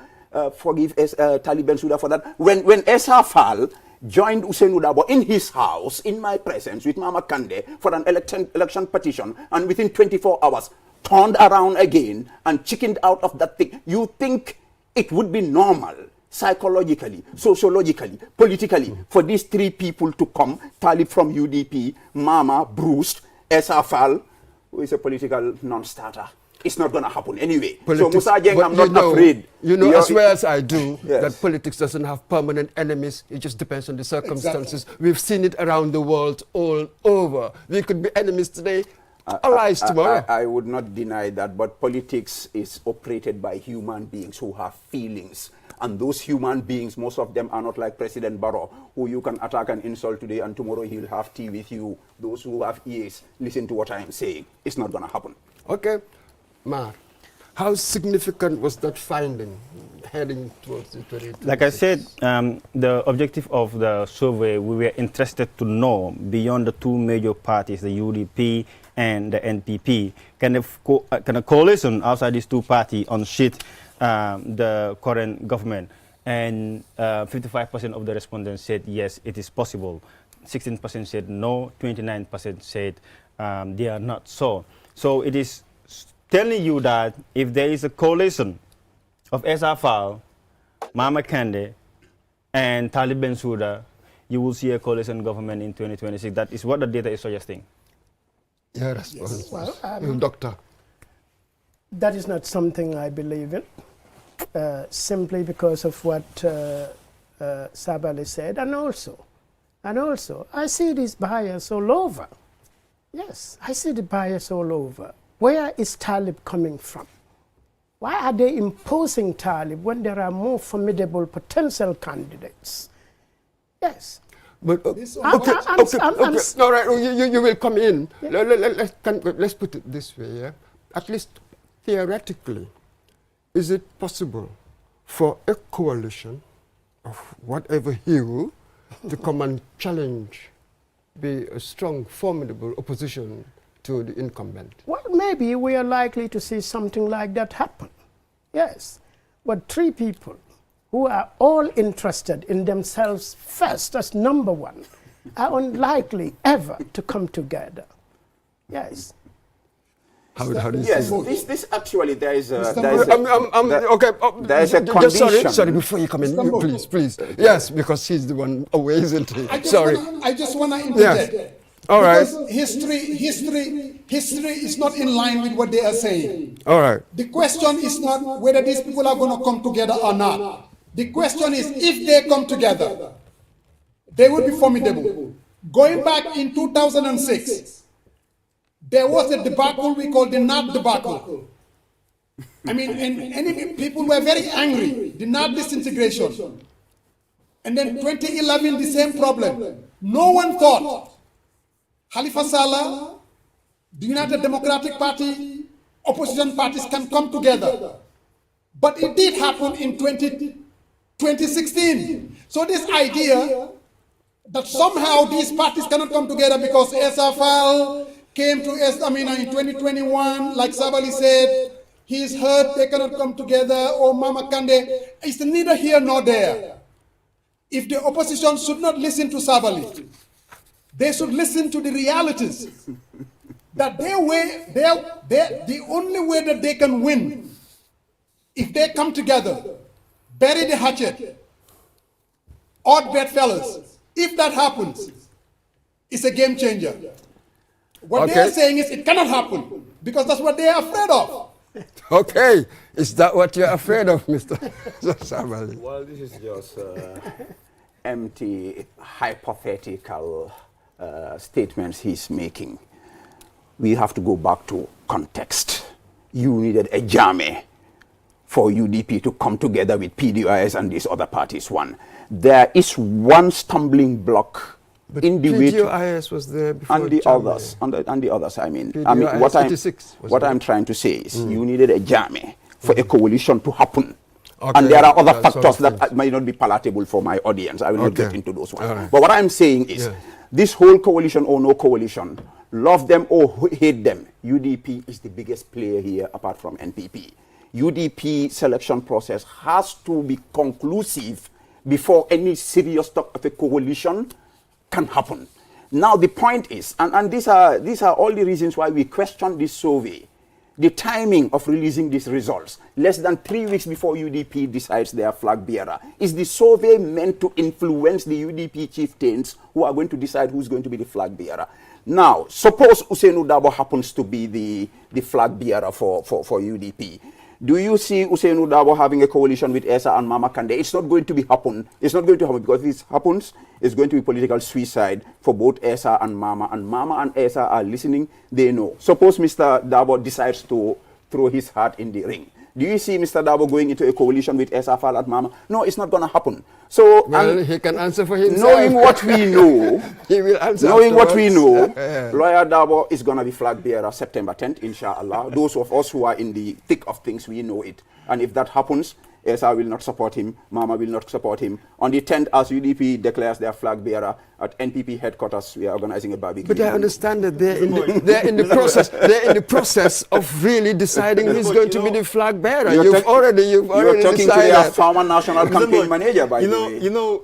forgive Talib Bensouda for that? When Esa Fall joined Usainu Dabo in his house, in my presence, with Mama Kande for an election petition, and within 24 hours turned around again and chickened out of that thing, you think it would be normal, psychologically, sociologically, politically, for these three people to come, Talib from UDP, Mama, Bruce, Esa Fall, who is a political non-starter? It's not going to happen anyway. So Musa Jeng, I'm not afraid. You know as well as I do that politics doesn't have permanent enemies. It just depends on the circumstances. Exactly. We've seen it around the world all over. We could be enemies today, allies tomorrow. I would not deny that, but politics is operated by human beings who have feelings. And those human beings, most of them are not like President Barrow, who you can attack and insult today, and tomorrow he'll have tea with you. Those who have ears, listen to what I am saying. It's not going to happen. Okay. Mar, how significant was that finding heading towards the 2026? Like I said, the objective of the survey, we were interested to know beyond the two major parties, the UDP and the NPP. Can a coalition outside these two parties unseat the current government? And 55% of the respondents said yes, it is possible. 16% said no, 29% said they are not so. So it is telling you that if there is a coalition of SFL, Mama Kande, and Talib Bensouda, you will see a coalition government in 2026. That is what the data is suggesting. Your response, Well, Doctor. that is not something I believe in, simply because of what Sabali said, and also, I see these bias all over. Yes, I see the bias all over. Where is Talib coming from? Why are they imposing Talib when there are more formidable potential candidates? Yes. But I'm- all right, you will come in. Yeah. Let's put it this way, yeah? At least theoretically, is it possible for a coalition of whatever hue to come and challenge, be a strong, formidable opposition to the incumbent? Well, maybe we are likely to see something like that happen. Yes. But three people who are all interested in themselves first as number one are unlikely ever to come together. Yes. How do you Yes, see this actually, there is a okay. condition. Sorry, before you come in, Mr. Mbogo. please. Yes, because he's the one away, isn't he? I Sorry. just want to interject. Yes. All right. Because history is not in line with what they are saying. All right. The question is not whether these people are going to come together or not. The question is, if they come together, they will be formidable. Going back in 2006, there was a debacle we call the NAD debacle. I mean, and people were very angry, the NAD disintegration. And then 2011, the same problem. No one thought Khalifa Saleh, the United Democratic Party, opposition parties can come together. But it did happen in 2016. So this idea that somehow these parties cannot come together because SFL came to us, in 2021, like Sabali said, he's hurt, they cannot come together, or Mama Kande, it's neither here nor there. If the opposition should not listen to Sabali, they should listen to the realities. That the only way that they can win, if they come together, bury the hatchet, odd bedfellows. If that happens, it's a game changer. What they are saying is it cannot happen, because that's what they are afraid of. Okay. Is that what you're afraid of, Mr. Sabali? Well, this is just empty, hypothetical statements he's making. We have to go back to context. You needed a jammy for UDP to come together with PDIS and these other parties. There is one stumbling block But in the way to, PDIS was there before and the Jammy. others, and the others. PDIS What 86 was there. I'm trying to say is you needed a jammy for a coalition to happen. Okay. And there are other That sort of factors that things. might not be palatable for my audience. I will not Okay. get into those ones. All right. But what I'm saying is, this whole coalition or no coalition, love them or hate them, UDP is the biggest player here apart from NPP. UDP selection process has to be conclusive before any serious talk of a coalition can happen. Now the point is, and these are all the reasons why we question this survey, the timing of releasing these results, less than 3 weeks before UDP decides their flag bearer. Is the survey meant to influence the UDP chieftains who are going to decide who's going to be the flag bearer? Now, suppose Usainu Dabo happens to be the flag bearer for UDP. Do you see Usainu Dabo having a coalition with Esa and Mama Kande? It's not going to happen. It's not going to happen, because if it happens, it's going to be political suicide for both Esa and Mama. And Mama and Esa are listening. They know. Suppose Mr. Dabo decides to throw his heart in the ring. Do you see Mr. Dabo going into a coalition with Esa Fal and Mama? No, it's not going to happen. So, Well, he can answer for himself. knowing what we know, He will answer knowing what we afterwards. know, Lawyer Dabo is going to be flag bearer September 10th, inshallah. Those of us who are in the thick of things, we know it. And if that happens, SR will not support him, Mama will not support him. On the 10th, as UDP declares their flag bearer at NPP headquarters, we are organizing a barbecue. But I understand that they're in the process of really deciding who's going to be the flag bearer. You've already talking decided. to their former national campaign manager, by the way. You know,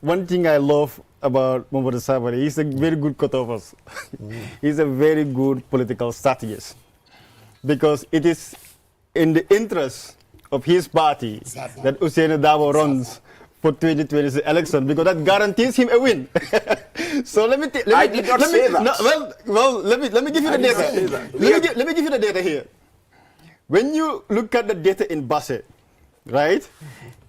one thing I love about Mohamed Sabari, he's a very good cutovers. He's a very good political strategist, because it is in the interest of his party that Ousainou Darboe runs for 2020 election, because that guarantees him a win. So let me give you the data. Let me give you the data here. When you look at the data in Basse, right?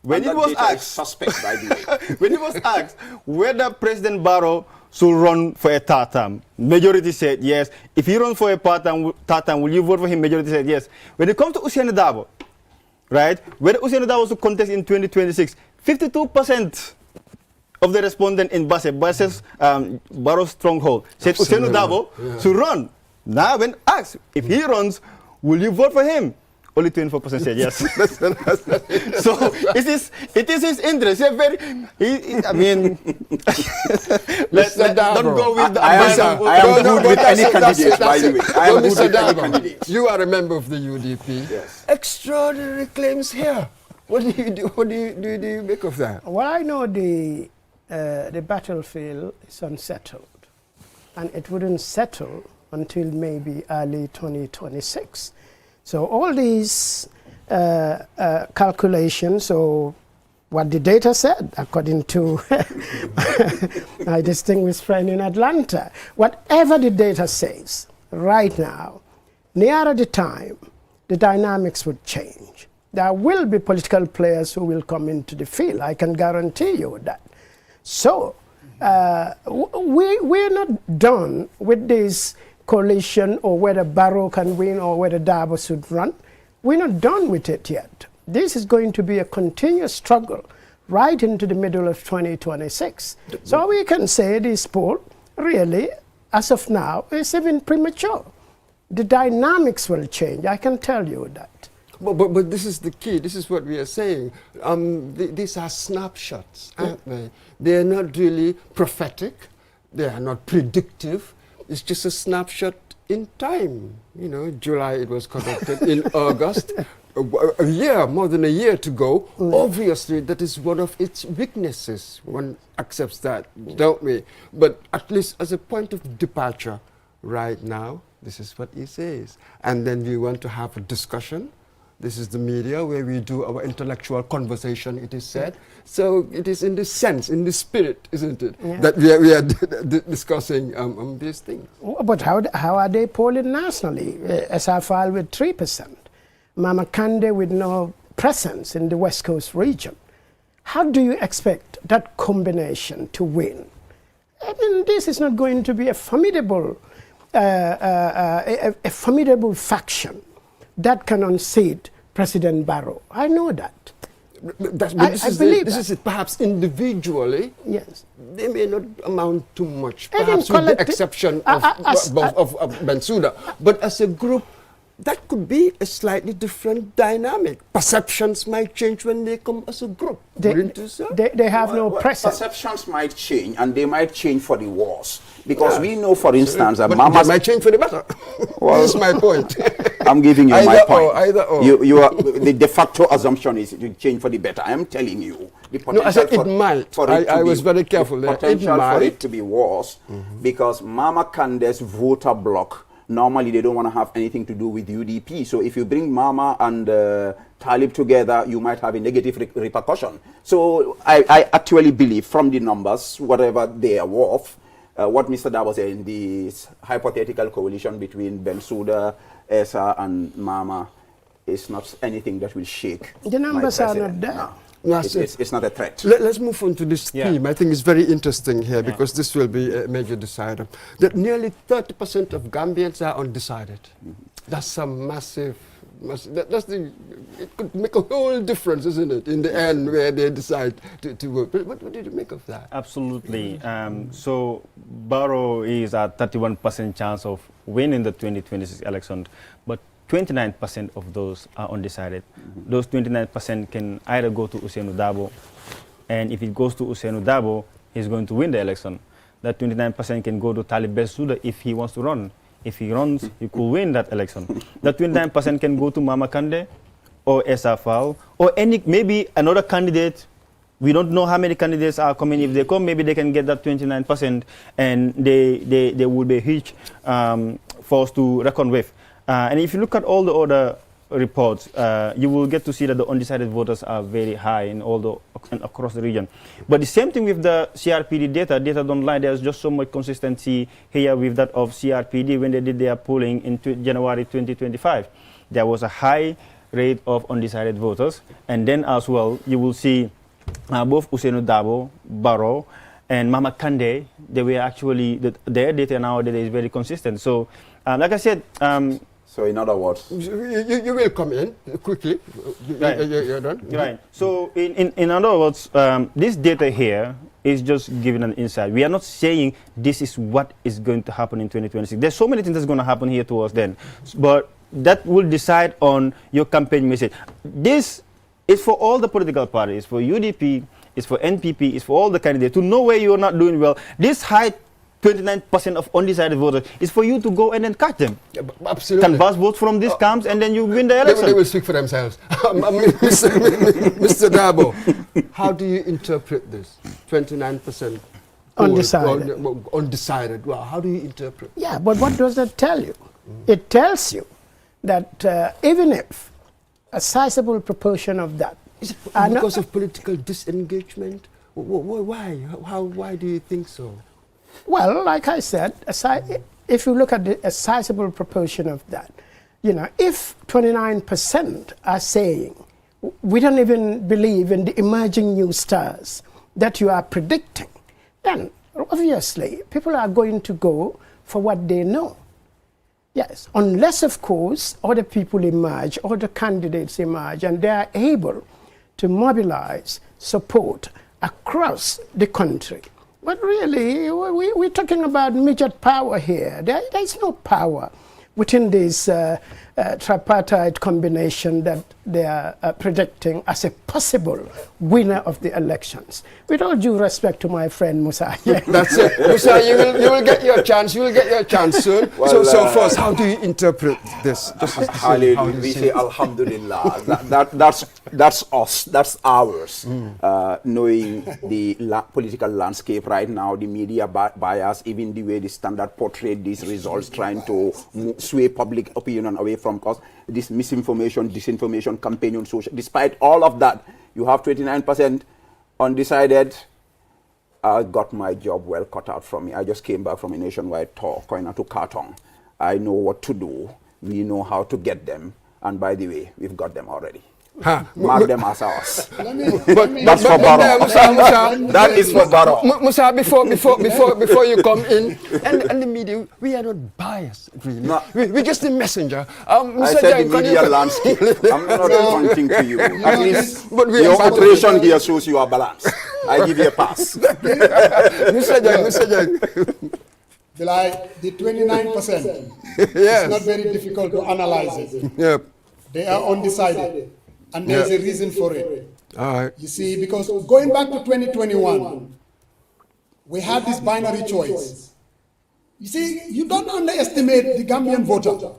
When it was asked, suspect, by the way. when it was asked whether President Barrow should run for a third term, majority said yes. If he runs for a third term, will you vote for him? Majority said yes. When it comes to Ousainou Darboe, right? Whether Ousainou Darboe was to contest in 2026, 52% of the respondents in Basse's Barrow's stronghold said Ousainou Darboe should run. Now, when asked if he runs, will you vote for him? Only 24% said yes. So it is his interest. I mean, don't go with the I am good with any candidate, by the way. I am good with any candidate. You are a member of the UDP. Yes. Extraordinary claims here. What do you do? What do you make of that? Well, I know the battlefield is unsettled, and it wouldn't settle until maybe early 2026. So all these calculations, or what the data said, according to my distinguished friend in Atlanta, whatever the data says right now, nearer the time, the dynamics would change. There will be political players who will come into the field. I can guarantee you that. So we're not done with this coalition, or whether Barrow can win or whether Darboe should run. We're not done with it yet. This is going to be a continuous struggle right into the middle of 2026. So we can say this poll really, as of now, is even premature. The dynamics will change, I can tell you that. But this is the key. This is what we are saying. These are snapshots, aren't they? They are not really prophetic. They are not predictive. It's just a snapshot in time. You know, July it was conducted, in August, a year, more than a year to go. Obviously, that is one of its weaknesses. One accepts that, don't we? But at least as a point of departure right now, this is what he says. And then we want to have a discussion. This is the media where we do our intellectual conversation, it is said. So it is in this sense, in this spirit, isn't it, that we are discussing these things. But how are they polling nationally? SFL with 3%, Mama Kande with no presence in the West Coast region. How do you expect that combination to win? I mean, this is not going to be a formidable faction that can unseat President Barrow. I know that. This is it. Perhaps individually, yes, they may not amount to much, perhaps with the exception of Bensouda. But as a group, that could be a slightly different dynamic. Perceptions might change when they come as a group. They have no presence. Perceptions might change, and they might change for the worse. Because we know, for instance, that Mama might change for the better. Well, this is my point. I'm giving you my point. Either or. You are, the de facto assumption is to change for the better. I am telling you. The potential no, I said it might. I was very careful there. Potential for it to be worse, because Mama Kande's voter bloc, normally they don't want to have anything to do with UDP. So if you bring Mama and Talib together, you might have a negative repercussion. So I actually believe, from the numbers, whatever they are worth, what Mr. Darboe said in this hypothetical coalition between Bensouda, Esa, and Mama is not anything that will shake. The numbers are not there. No, it's not a threat. Let's move on to this theme. I think it's very interesting here because this will be a major decider. That nearly 30% of Gambians are undecided. That's a massive. It could make a whole difference, isn't it, in the end where they decide to vote. But what did you make of that? Absolutely. So Barrow is at 31% chance of winning the 2026 election, but 29% of those are undecided. Those 29% can either go to Ousainou Darboe, and if it goes to Ousainou Darboe, he's going to win the election. That 29% can go to Talib Bensouda if he wants to run. If he runs, he could win that election. That 29% can go to Mama Kande or Essa Fall or maybe another candidate. We don't know how many candidates are coming. If they come, maybe they can get that 29%, and they would be a huge force to reckon with. And if you look at all the other reports, you will get to see that the undecided voters are very high in across the region. But the same thing with the CRPD data don't lie. There's just so much consistency here with that of CRPD when they did their polling in January 2025. There was a high rate of undecided voters, and then as well you will see both Ousainou Darboe, Barrow, and Mama Kande. They were actually their data nowadays is very consistent. So, like I said. So in other words, you will come in quickly. Right. You're done. Right. So in other words, this data here is just giving an insight. We are not saying this is what is going to happen in 2026. There's so many things that's going to happen here towards then, but that will decide on your campaign message. This is for all the political parties, for UDP, it's for NPP, it's for all the candidates to know where you are not doing well. This high 29% of undecided voters is for you to go and then catch them. Yeah, absolutely. Canvass votes from these camps, and then you win the election. They will speak for themselves. Mr. Darboe, how do you interpret this? 29% Undecided. Undecided. Well, how do you interpret? Yeah, but what does that tell you? It tells you that even if a sizable proportion of that is it because of political disengagement? Why? Why do you think so? Well, like I said, if you look at a sizable proportion of that, if 29% are saying, we don't even believe in the emerging new stars that you are predicting, then obviously people are going to go for what they know. Yes, unless, of course, other people emerge, other candidates emerge, and they are able to mobilize support across the country. But really, we're talking about midget power here. There's no power within this tripartite combination that they are predicting as a possible winner of the elections. With all due respect to my friend Musa. That's it. Musa, you will get your chance. You will get your chance soon. Well, so first, how do you interpret this? We say Alhamdulillah. That's us. That's ours. Knowing the political landscape right now, the media bias, even the way the Standard portrayed these results, trying to sway public opinion away from us. This misinformation, disinformation campaign on social. Despite all of that, you have 29% undecided. I got my job well cut out from me. I just came back from a nationwide tour, going to Kartong. I know what to do. We know how to get them. And by the way, we've got them already. Mark them as ours. That's for Barrow. That is for Barrow. Musa, before you come in, and the media, we are not biased, really. No. We're just the messenger. I said the media landscape. I'm not pointing to you. At least your operation here shows you are balanced. I give you a pass. Mr. Jang. The 29%, it's not very difficult to analyze it. Yep. They are undecided. And there's a reason for it. All right. You see, because going back to 2021, we had this binary choice. You see, you don't underestimate the Gambian voter.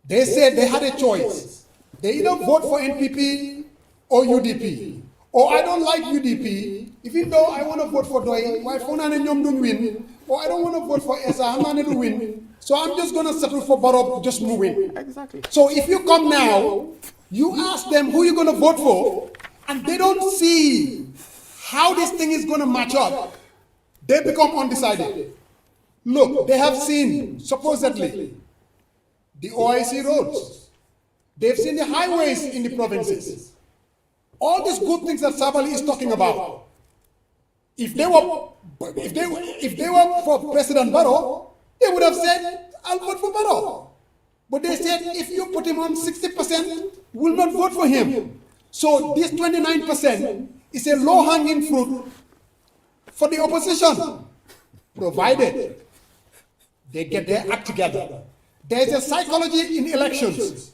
They said they had a choice. They either vote for NPP or UDP. Or I don't like UDP, even though I want to vote for Doi, why Fona and Nyom don't win. Or I don't want to vote for Esa, I'm not to win. So I'm just going to settle for Barrow, just move in. Exactly. So if you come now, you ask them who you're going to vote for, and they don't see how this thing is going to match up. They become undecided. Look, they have seen, supposedly, the OIC roads. They've seen the highways in the provinces. All these good things that Sabali is talking about. If they were for President Barrow, they would have said, I'll vote for Barrow. But they said, if you put him on 60%, we'll not vote for him. So this 29% is a low-hanging fruit for the opposition, provided they get their act together. There's a psychology in elections.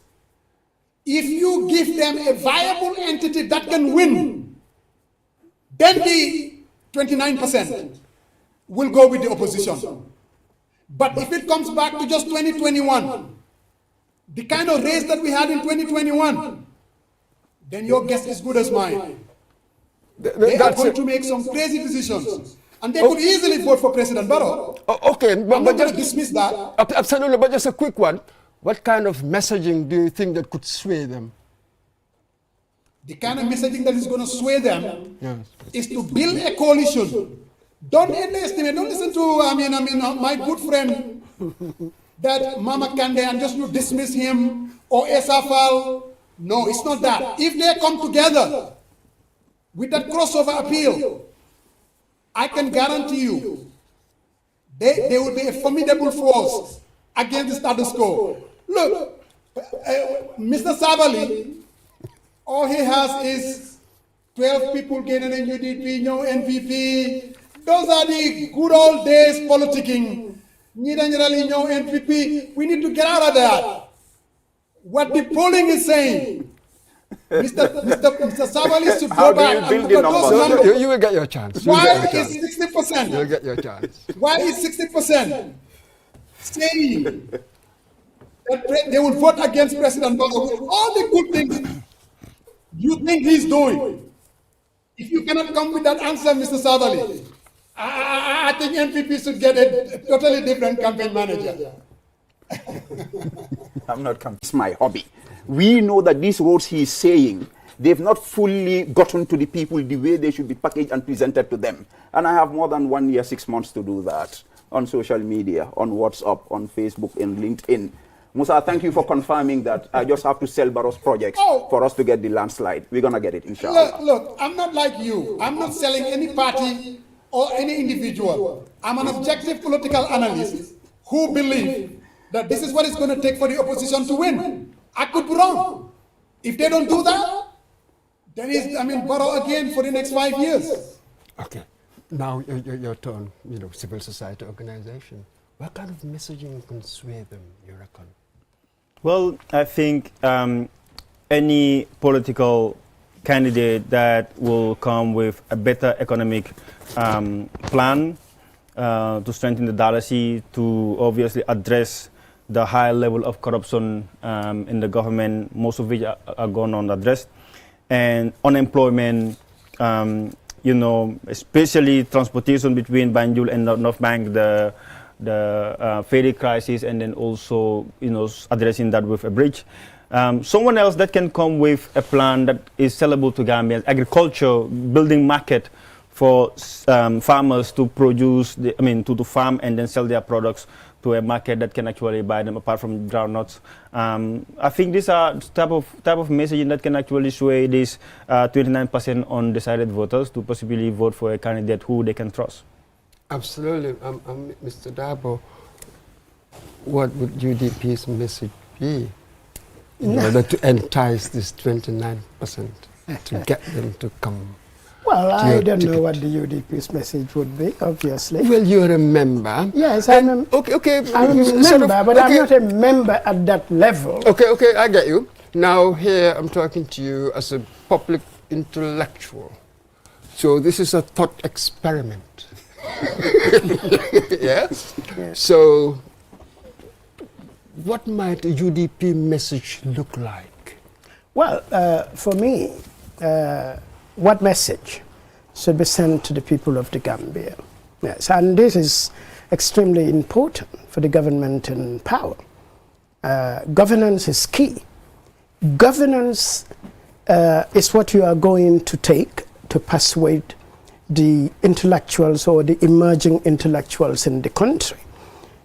If you give them a viable entity that can win, then the 29% will go with the opposition. But if it comes back to just 2021, the kind of race that we had in 2021, then your guess is good as mine. They are going to make some crazy decisions. And they could easily vote for President Barrow. Okay, I'm not going to dismiss that. Absolutely, but just a quick one. What kind of messaging do you think that could sway them? The kind of messaging that is going to sway them is to build a coalition. Don't underestimate, don't listen to, my good friend, that Mama Kande and just you dismiss him or Esafal. No, it's not that. If they come together with that crossover appeal, I can guarantee you, they will be a formidable force against the status quo. Look, Mr. Sabali, all he has is 12 people getting in UDP, no NPP. Those are the good old days politicking. No NPP. We need to get out of that. What the polling is saying, Mr. Sabali should go back and look at those numbers. You will get your chance. Why is 60%? You'll get your chance. Why is 60% saying that they will vote against President Barrow with all the good things you think he's doing? If you cannot come with that answer, Mr. Sabali, I think NPP should get a totally different campaign manager. I'm not it's my hobby. We know that these roads he is saying, they've not fully gotten to the people the way they should be packaged and presented to them. And I have more than 1 year, 6 months to do that on social media, on WhatsApp, on Facebook, and LinkedIn. Musa, thank you for confirming that. I just have to sell Barrow's projects for us to get the landslide. We're going to get it, inshallah. Look, I'm not like you. I'm not selling any party or any individual. I'm an objective political analyst who believes that this is what it's going to take for the opposition to win. I could be wrong. If they don't do that, then it's, Barrow again for the next 5 years. Okay. Now your turn, civil society organization. What kind of messaging can sway them, you reckon? Well, I think any political candidate that will come with a better economic plan to strengthen the Dalasi, to obviously address the high level of corruption in the government, most of which are gone unaddressed, and unemployment, especially transportation between Banjul and North Bank, the ferry crisis, and then also addressing that with a bridge. Someone else that can come with a plan that is sellable to Gambians, agriculture, building market for farmers to produce, to farm and then sell their products to a market that can actually buy them apart from groundnuts. I think these are type of messaging that can actually sway these 29% undecided voters to possibly vote for a candidate who they can trust. Absolutely. Mr. Dabo, what would UDP's message be in order to entice this 29% to get them to come? Well, I don't know what the UDP's message would be, obviously. Well, you're a member. Yes, I'm a member, but I'm not a member at that level. Okay, I get you. Now here I'm talking to you as a public intellectual. So this is a thought experiment. Yeah? Yes. So what might a UDP message look like? Well, for me, what message should be sent to the people of the Gambia? Yes, and this is extremely important for the government in power. Governance is key. Governance is what you are going to take to persuade the intellectuals or the emerging intellectuals in the country.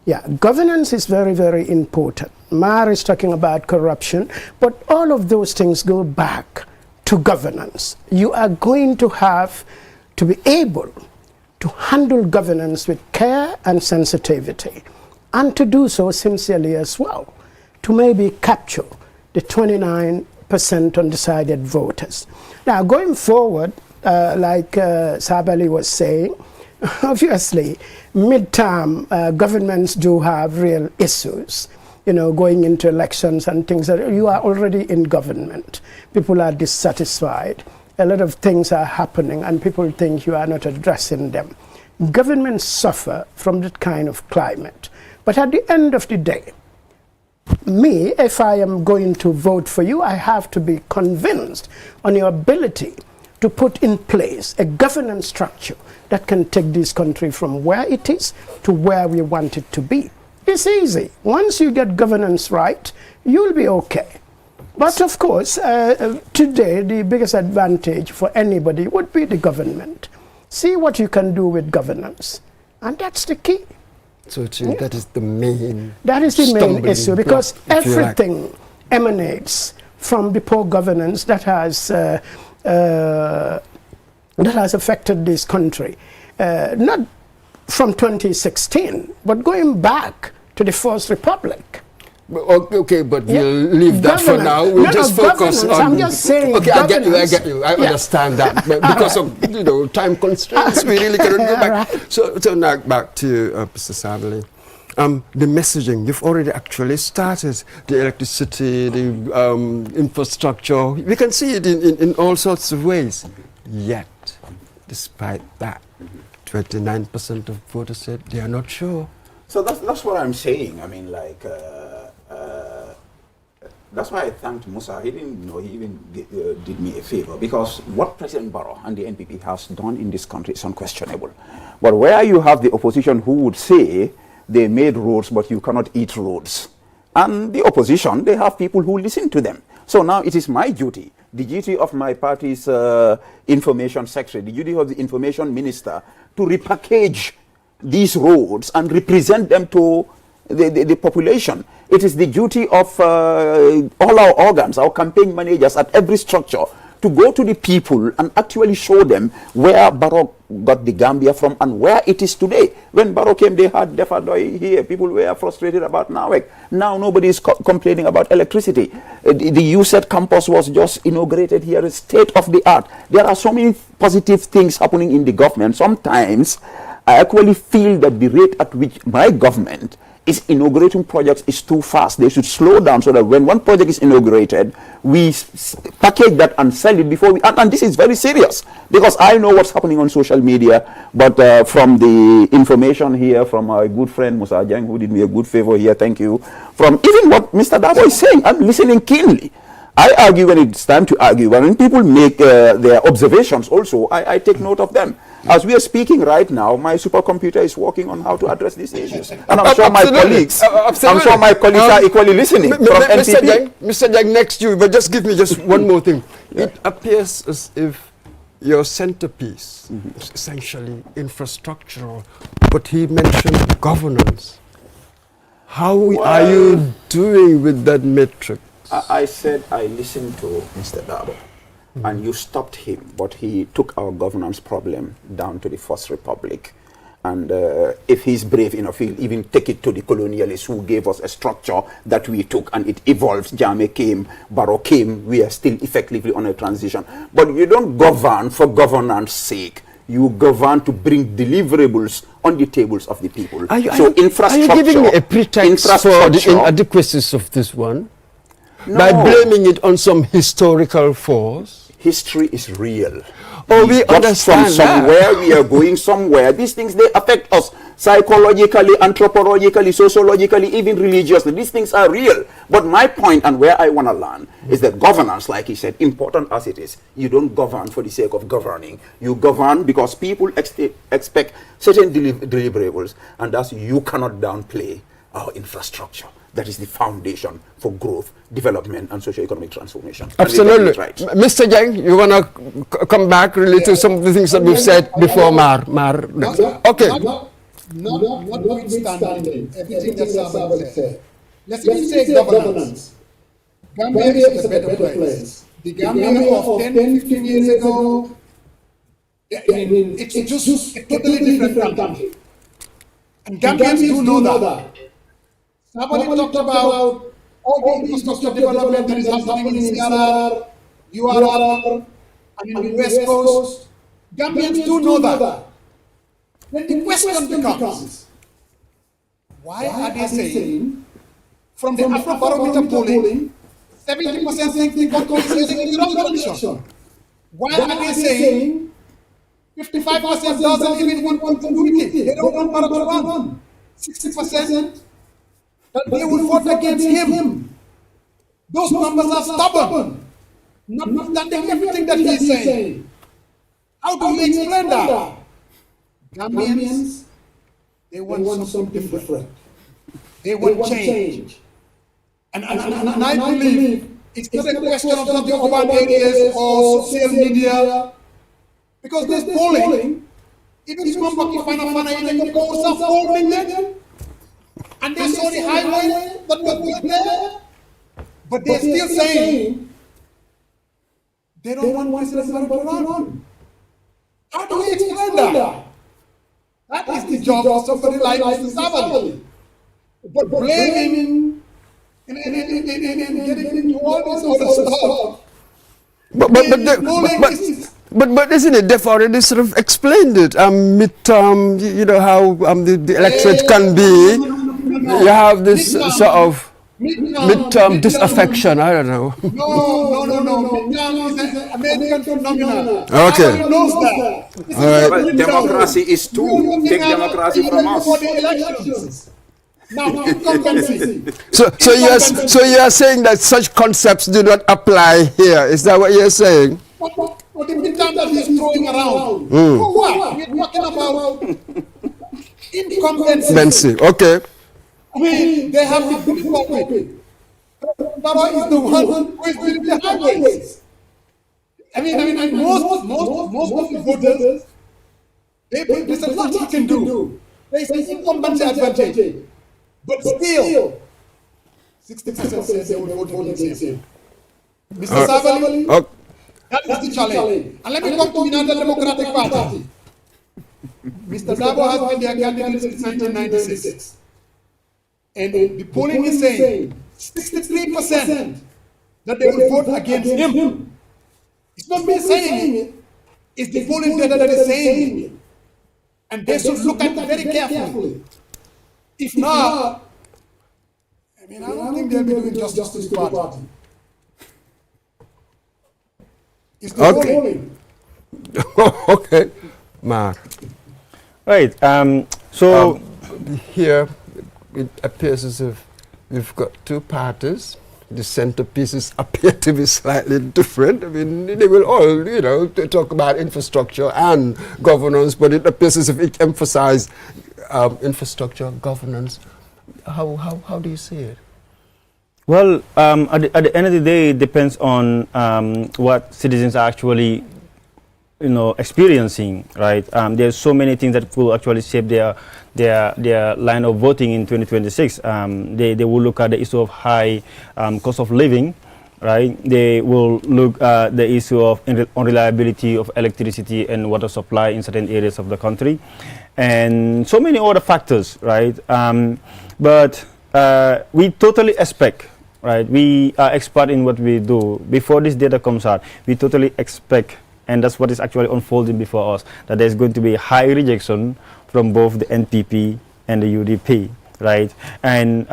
Yeah, governance is very, very important. Mar is talking about corruption, but all of those things go back to governance. You are going to have to be able to handle governance with care and sensitivity, and to do so sincerely as well, to maybe capture the 29% undecided voters. Now, going forward, like Sabali was saying, obviously, midterm governments do have real issues. going into elections and things. You are already in government. People are dissatisfied. A lot of things are happening and people think you are not addressing them. Governments suffer from that kind of climate. But at the end of the day, me, if I am going to vote for you, I have to be convinced on your ability to put in place a governance structure that can take this country from where it is to where we want it to be. It's easy. Once you get governance right, you'll be okay. But of course, today, the biggest advantage for anybody would be the government. See what you can do with governance. And that's the key. So that is the main That is the main issue, because block, everything emanates from the poor governance that has affected this country. Not from 2016, but going back to the First Republic. Okay, but we'll leave that for now. We'll just focus on... I'm just saying okay, I get you. I understand that. But because of time constraints, we really cannot go back. Right. So now back to you, Mr. Savali. The messaging, you've already actually started the electricity, the infrastructure. We can see it in all sorts of ways. Yet, despite that, 29% of voters said they are not sure. So that's what I'm saying. I mean, that's why I thanked Musa. He didn't know, he even did me a favor, because what President Barrow and the NPP has done in this country is unquestionable. But where you have the opposition who would say they made roads, but you cannot eat roads, and the opposition, they have people who listen to them. So now it is my duty, the duty of my party's information secretary, the duty of the information minister, to repackage these roads and represent them to the population. It is the duty of all our organs, our campaign managers at every structure, to go to the people and actually show them where Barrow got the Gambia from and where it is today. When Barrow came, they had Defadoi here. People were frustrated about Nawek. Now nobody is complaining about electricity. The USET campus was just inaugurated here, a state of the art. There are so many positive things happening in the government. Sometimes I actually feel that the rate at which my government is inaugurating projects is too fast. They should slow down so that when one project is inaugurated, we package that and sell it before we... And this is very serious, because I know what's happening on social media, but from the information here from my good friend Musa Jang, who did me a good favor here, thank you, from even what Mr. Dabo is saying, I'm listening keenly. I argue when it's time to argue, but when people make their observations also, I take note of them. As we are speaking right now, my supercomputer is working on how to address these issues. And I'm sure my colleagues, are equally listening from NPP. Mr. Jang, next you, but just give me just one more thing. Yeah. It appears as if your centerpiece is essentially infrastructural, but he mentioned governance. How are you doing with that metric? I said I listened to Mr. Dabo. And you stopped him, but he took our governance problem down to the First Republic. And if he's brave enough, he'll even take it to the colonialists who gave us a structure that we took, and it evolved. Jammeh came, Barrow came, we are still effectively on a transition. But you don't govern for governance sake. You govern to bring deliverables on the tables of the people. Infrastructure... Are you giving me a pretext for the inadequacies of this one? No. By blaming it on some historical force? History is real. Oh, we understand from somewhere, we are going somewhere. These things, they affect us psychologically, anthropologically, sociologically, even religiously. These things are real. But my point, and where I want to learn, is that governance, like he said, important as it is, you don't govern for the sake of governing. You govern because people expect certain deliverables, and thus you cannot downplay our infrastructure. That is the foundation for growth, development, and socio-economic transformation. Absolutely. Right. Mr. Jang, you want to come back really to some of the things that we've said before, Mar? Okay. Notwithstanding everything that Sabal said, let's even say governance. Gambia is a better place. The Gambia of 10, 15 years ago, it's just a totally different country. And Gambians do know that. Somebody talked about all the infrastructure development that is happening in CRR, URR, and in the West Coast. Gambians do know that. Then the question becomes, why are they saying from the Afrobarometer polling, 70% think the country is heading in the wrong direction. Why are they saying 55% doesn't even want to do it? They don't want Barack to run. 60% that they will vote against him. Those numbers are stubborn, notwithstanding everything that he is saying. How do you explain that? Gambians, they want something different. They want change. And I believe it's not a question of the urban areas or social media, because this polling, even small pocket fana, they go some polling there, and they saw the highway that was built there, but they're still saying they don't want President Barrow to run. How do we explain that? That is the job of somebody like Mr. Savali. But blaming and getting into all this other stuff. But isn't it? They've already sort of explained it. Midterm, you know how the electorate can be. You have this sort of midterm disaffection. I don't know. No. Midterm is an American phenomenon. Okay. Everybody knows that. All right. Well, democracy is too. Take democracy from us. For the elections. Now, incumbency. So you are saying that such concepts do not apply here. Is that what you're saying? But the midterm that he's throwing around. For what? We're talking about incumbency. Okay. I mean, they have the difficulty. Barrow is the one who is building the highways. I mean, most of the voters, there's a lot he can do. There's an incumbency advantage. But still, 60% says they will vote against him. Mr. Savali, that is the challenge. And let me come to United Democratic Party. Mr. Dabo has been their candidate since 1996. And the polling is saying 63% that they will vote against him. It's not me saying it, it's the polling data that is saying it. And they should look at it very carefully. If not, I don't think they'll be doing justice to the party. It's the polling. Okay. Mark. Right. So Here, it appears as if we've got two parties. The centerpieces appear to be slightly different. I mean, they will all, talk about infrastructure and governance, but it appears as if it emphasizes infrastructure, governance. How do you see it? Well, at the end of the day, it depends on what citizens are actually, experiencing, right? There's so many things that will actually shape their line of voting in 2026. They will look at the issue of high cost of living, right? They will look at the issue of unreliability of electricity and water supply in certain areas of the country, and so many other factors, right? But we totally expect, right? We are expert in what we do. Before this data comes out, we totally expect, and that's what is actually unfolding before us, that there's going to be high rejection from both the NPP and the UDP, right? And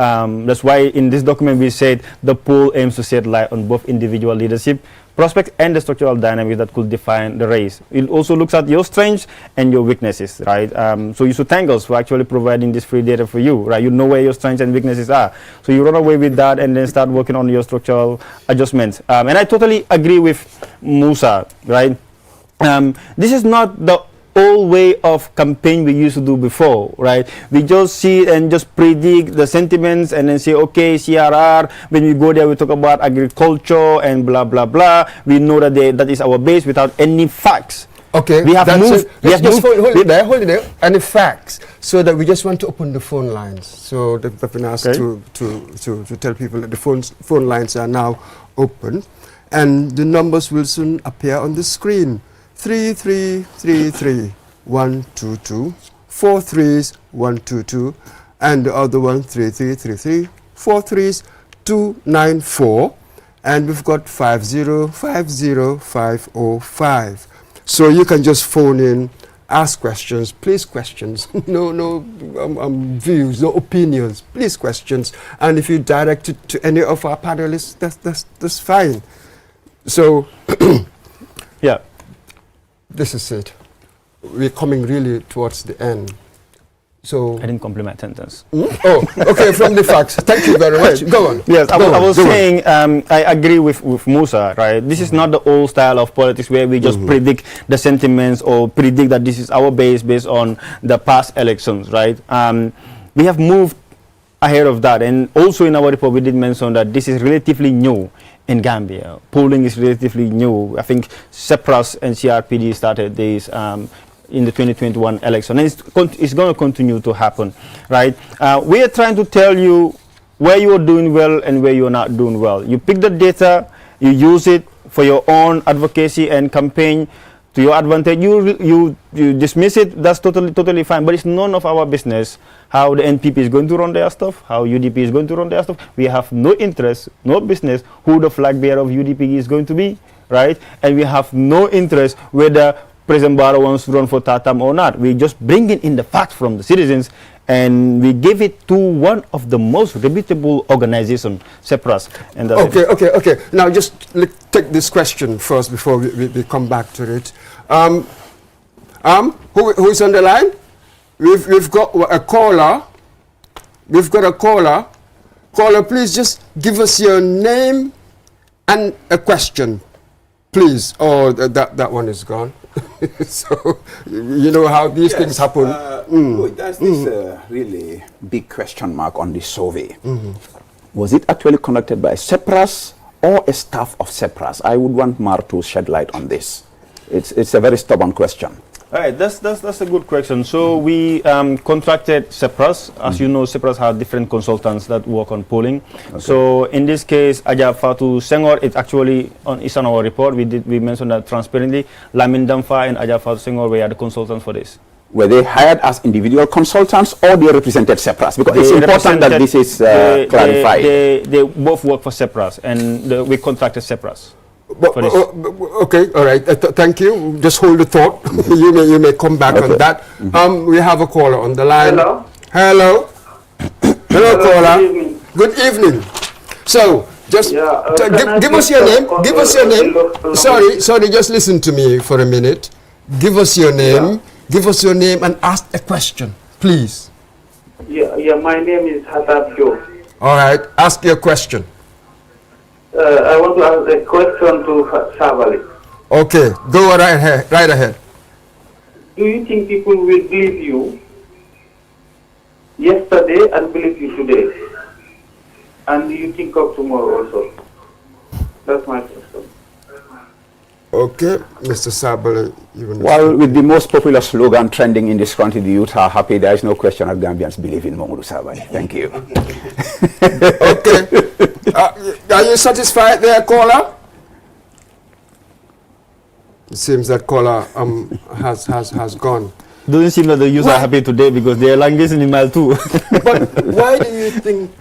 that's why in this document we said the poll aims to shed light on both individual leadership prospects and the structural dynamics that could define the race. It also looks at your strengths and your weaknesses, right? So you should thank us for actually providing this free data for you, right? You know where your strengths and weaknesses are. So you run away with that and then start working on your structural adjustments. And I totally agree with Musa, right? This is not the old way of campaign we used to do before, right? We just see and just predict the sentiments and then say, okay, CRR, when we go there, we talk about agriculture and blah, blah, blah. We know that that is our base without any facts. Okay, we have moved. Hold it there. Any facts? So that we just want to open the phone lines. So they've been asked to tell people that the phone lines are now open, and the numbers will soon appear on the screen. 3333 122, 4 3s 122, and the other one 3333 4 3s 294, and we've got 5050505. So you can just phone in ask questions, please questions. no views, no opinions, please questions. And if you direct it to any of our panelists, that's fine. So, yeah, this is it. We're coming really towards the end. So I didn't complete my sentence. Oh, okay, from the facts. Thank you very much. Go on. Yes, I was Go saying, I agree with Musa, right? This is not the old style of politics where we just predict the sentiments or predict that this is our base based on the past elections, right? We have moved ahead of that. And also in our report, we did mention that this is relatively new in Gambia. Polling is relatively new. I think CEPRAS and CRPD started this in the 2021 election, and it's going to continue to happen, right? We are trying to tell you where you are doing well and where you are not doing well. You pick the data, you use it for your own advocacy and campaign to your advantage. You dismiss it, that's totally fine, but it's none of our business how the NPP is going to run their stuff, how UDP is going to run their stuff. We have no interest, no business who the flag bearer of UDP is going to be, right? And we have no interest whether President Barrow wants to run for Tatam or not. We just bringing in the facts from the citizens, and we give it to one of the most reputable organizations, CEPRAS. And okay. Now just take this question first before we come back to it. Who is on the line? We've got a caller. We've got a caller. Caller, please just give us your name and a question, please. Oh, that one is gone. So, you know how these things happen. There's this really big question mark on this survey. Was it actually conducted by CEPRAS or a staff of CEPRAS? I would want Mar to shed light on this. It's a very stubborn question. All right, that's a good question. So we contracted CEPRAS. As you know, CEPRAS have different consultants that work on polling. Okay. So in this case, Aja Fatou Senghor, it's actually it's on our report. We mentioned that transparently. Lamin Damfa and Aja Fatou Senghor were the consultants for this. Were they hired as individual consultants or they represented CEPRAS? Because it's important that this is clarified. They both work for CEPRAS, and we contracted CEPRAS. Okay, all right. Thank you. Just hold the thought. you may come back on that. We have a caller on the line. Hello, caller. Good evening. So, just give us your name. Give us your name. Sorry. Just listen to me for a minute. Give us your name. Give us your name and ask a question, please. Yeah. My name is Hatab Joe. All right. Ask your question. I want to ask a question to Savali. Okay, go right ahead. Do you think people will believe you yesterday and believe you today? And do you think of tomorrow also? That's my question. Okay, Mr. Sabali. Well, with the most popular slogan trending in this country, the youth are happy. There is no question that Gambians believe in Mamadou Sabali. Thank you. Okay. Are you satisfied there, caller? It seems that caller has gone. Doesn't seem that the youth are happy today because they are languishing in mile too. But why do you think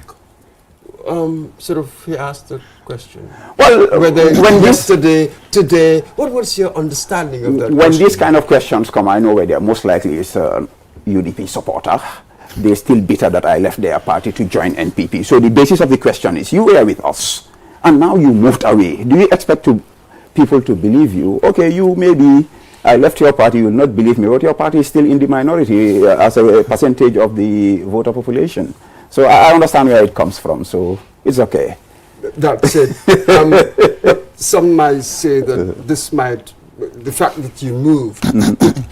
he asked the question? Well, when yesterday, today, what was your understanding of that when question? These kind of questions come, I know where they are most likely is a UDP supporter. They're still bitter that I left their party to join NPP. So the basis of the question is, you were with us, and now you moved away. Do you expect people to believe you? Okay, you maybe, I left your party, you will not believe me, but your party is still in the minority as a percentage of the voter population. So I understand where it comes from, so it's okay. That's it. Some might say that the fact that you moved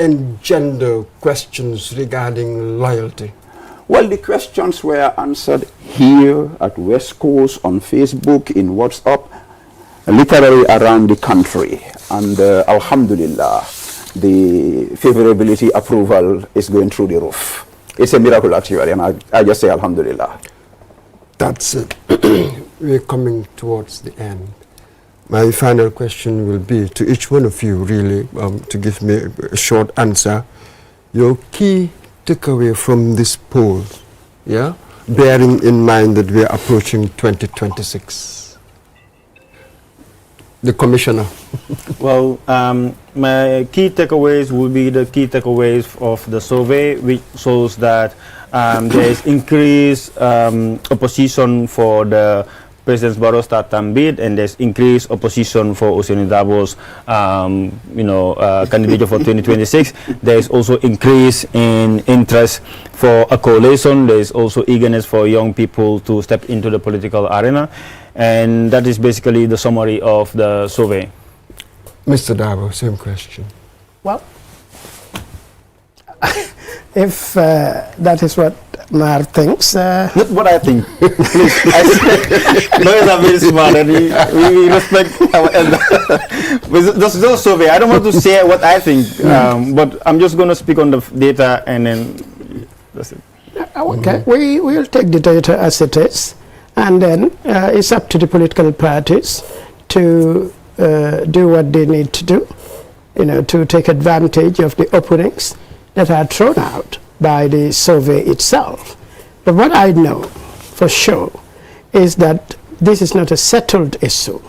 engender questions regarding loyalty. Well, the questions were answered here at West Coast, on Facebook, in WhatsApp, literally around the country. And alhamdulillah, the favorability approval is going through the roof. It's a miracle actually, and I just say alhamdulillah. That's it. We're coming towards the end. My final question will be to each one of you, really, to give me a short answer. Your key takeaway from this poll, bearing in mind that we are approaching 2026. the commissioner. Well, my key takeaways will be the key takeaways of the survey, which shows that there is increased opposition for the President Barrow's third-term bid, and there's increased opposition for Ousainou Darboe's, candidature for 2026. There is also increase in interest for a coalition. There is also eagerness for young people to step into the political arena, and that is basically the summary of the survey. Mr. Darboe, same question. Well, if that is what Mar thinks. Not what I think. Please, lawyers are very smart, and we respect our elder. That's just a survey. I don't want to say what I think, but I'm just going to speak on the data, and then that's it. Okay, we will take the data as it is, and then it's up to the political parties to do what they need to do, to take advantage of the openings that are thrown out by the survey itself. But what I know for sure is that this is not a settled issue,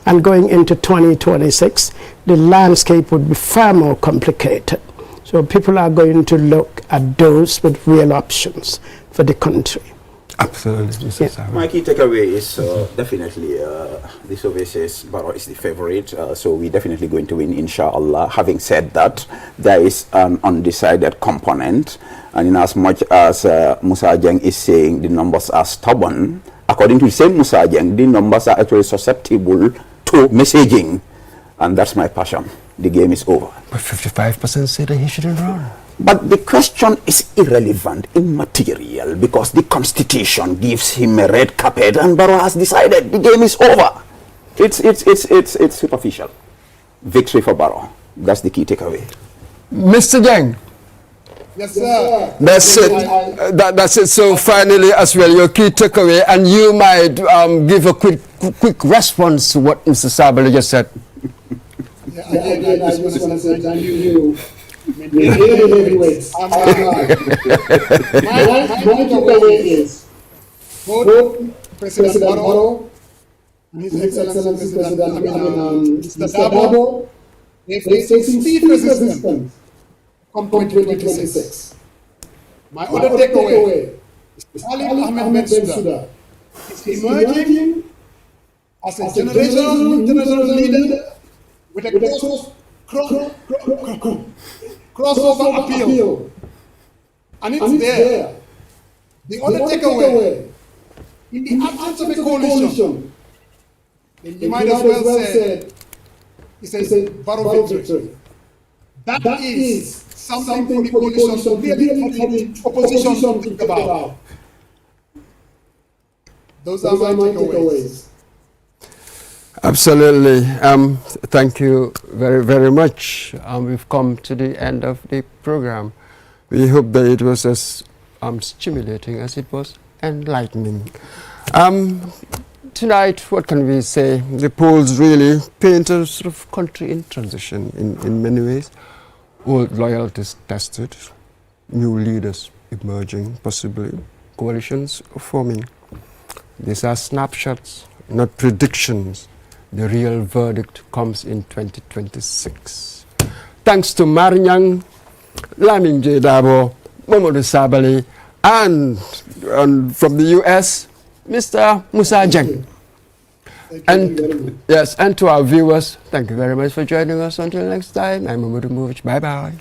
and going into 2026 the landscape would be far more complicated. So people are going to look at those with real options for the country. Absolutely, Mr. Sarah. My key takeaway is definitely the survey says Barrow is the favorite, so we're definitely going to win, inshallah. Having said that, there is an undecided component, and in as much as Musa Jeng is saying the numbers are stubborn, according to the same Musa Jeng, the numbers are actually susceptible to messaging, and that's my passion. The game is over. But 55% say that he shouldn't run. But the question is irrelevant, immaterial, because the Constitution gives him a red carpet, and Barrow has decided the game is over. It's superficial. Victory for Barrow. That's the key takeaway. Mr. Jeng. Yes, sir. That's it. That's it. So finally, as well, your key takeaway, and you might give a quick response to what Mr. Sabali just said. Again, I just want to say thank you. My takeaway is both President Barrow and His Excellency Mr. Darboe, they face stiff resistance come 2026. My other takeaway is Ali Ahmed Bensouda is emerging as a generational international leader with a crossover appeal, and it's there. The other takeaway, in the absence of a coalition, you might as well say it's a Barrow victory. That is something for the coalition, really for the opposition to think about. Those are my takeaways. Absolutely. Thank you very, very much. We've come to the end of the program. We hope that it was as stimulating as it was enlightening. Tonight, what can we say? The polls really paint a sort of country in transition in many ways. Old loyalties tested, new leaders emerging, possibly coalitions forming. These are snapshots, not predictions. The real verdict comes in 2026. Thanks to Marinyang, Lamin J. Darboe, Mamadou Sabali, and from the US, Mr. Musa Jeng. And yes, and to our viewers, thank you very much for joining us. Until next time, I'm Mamadou Movich. Bye-bye.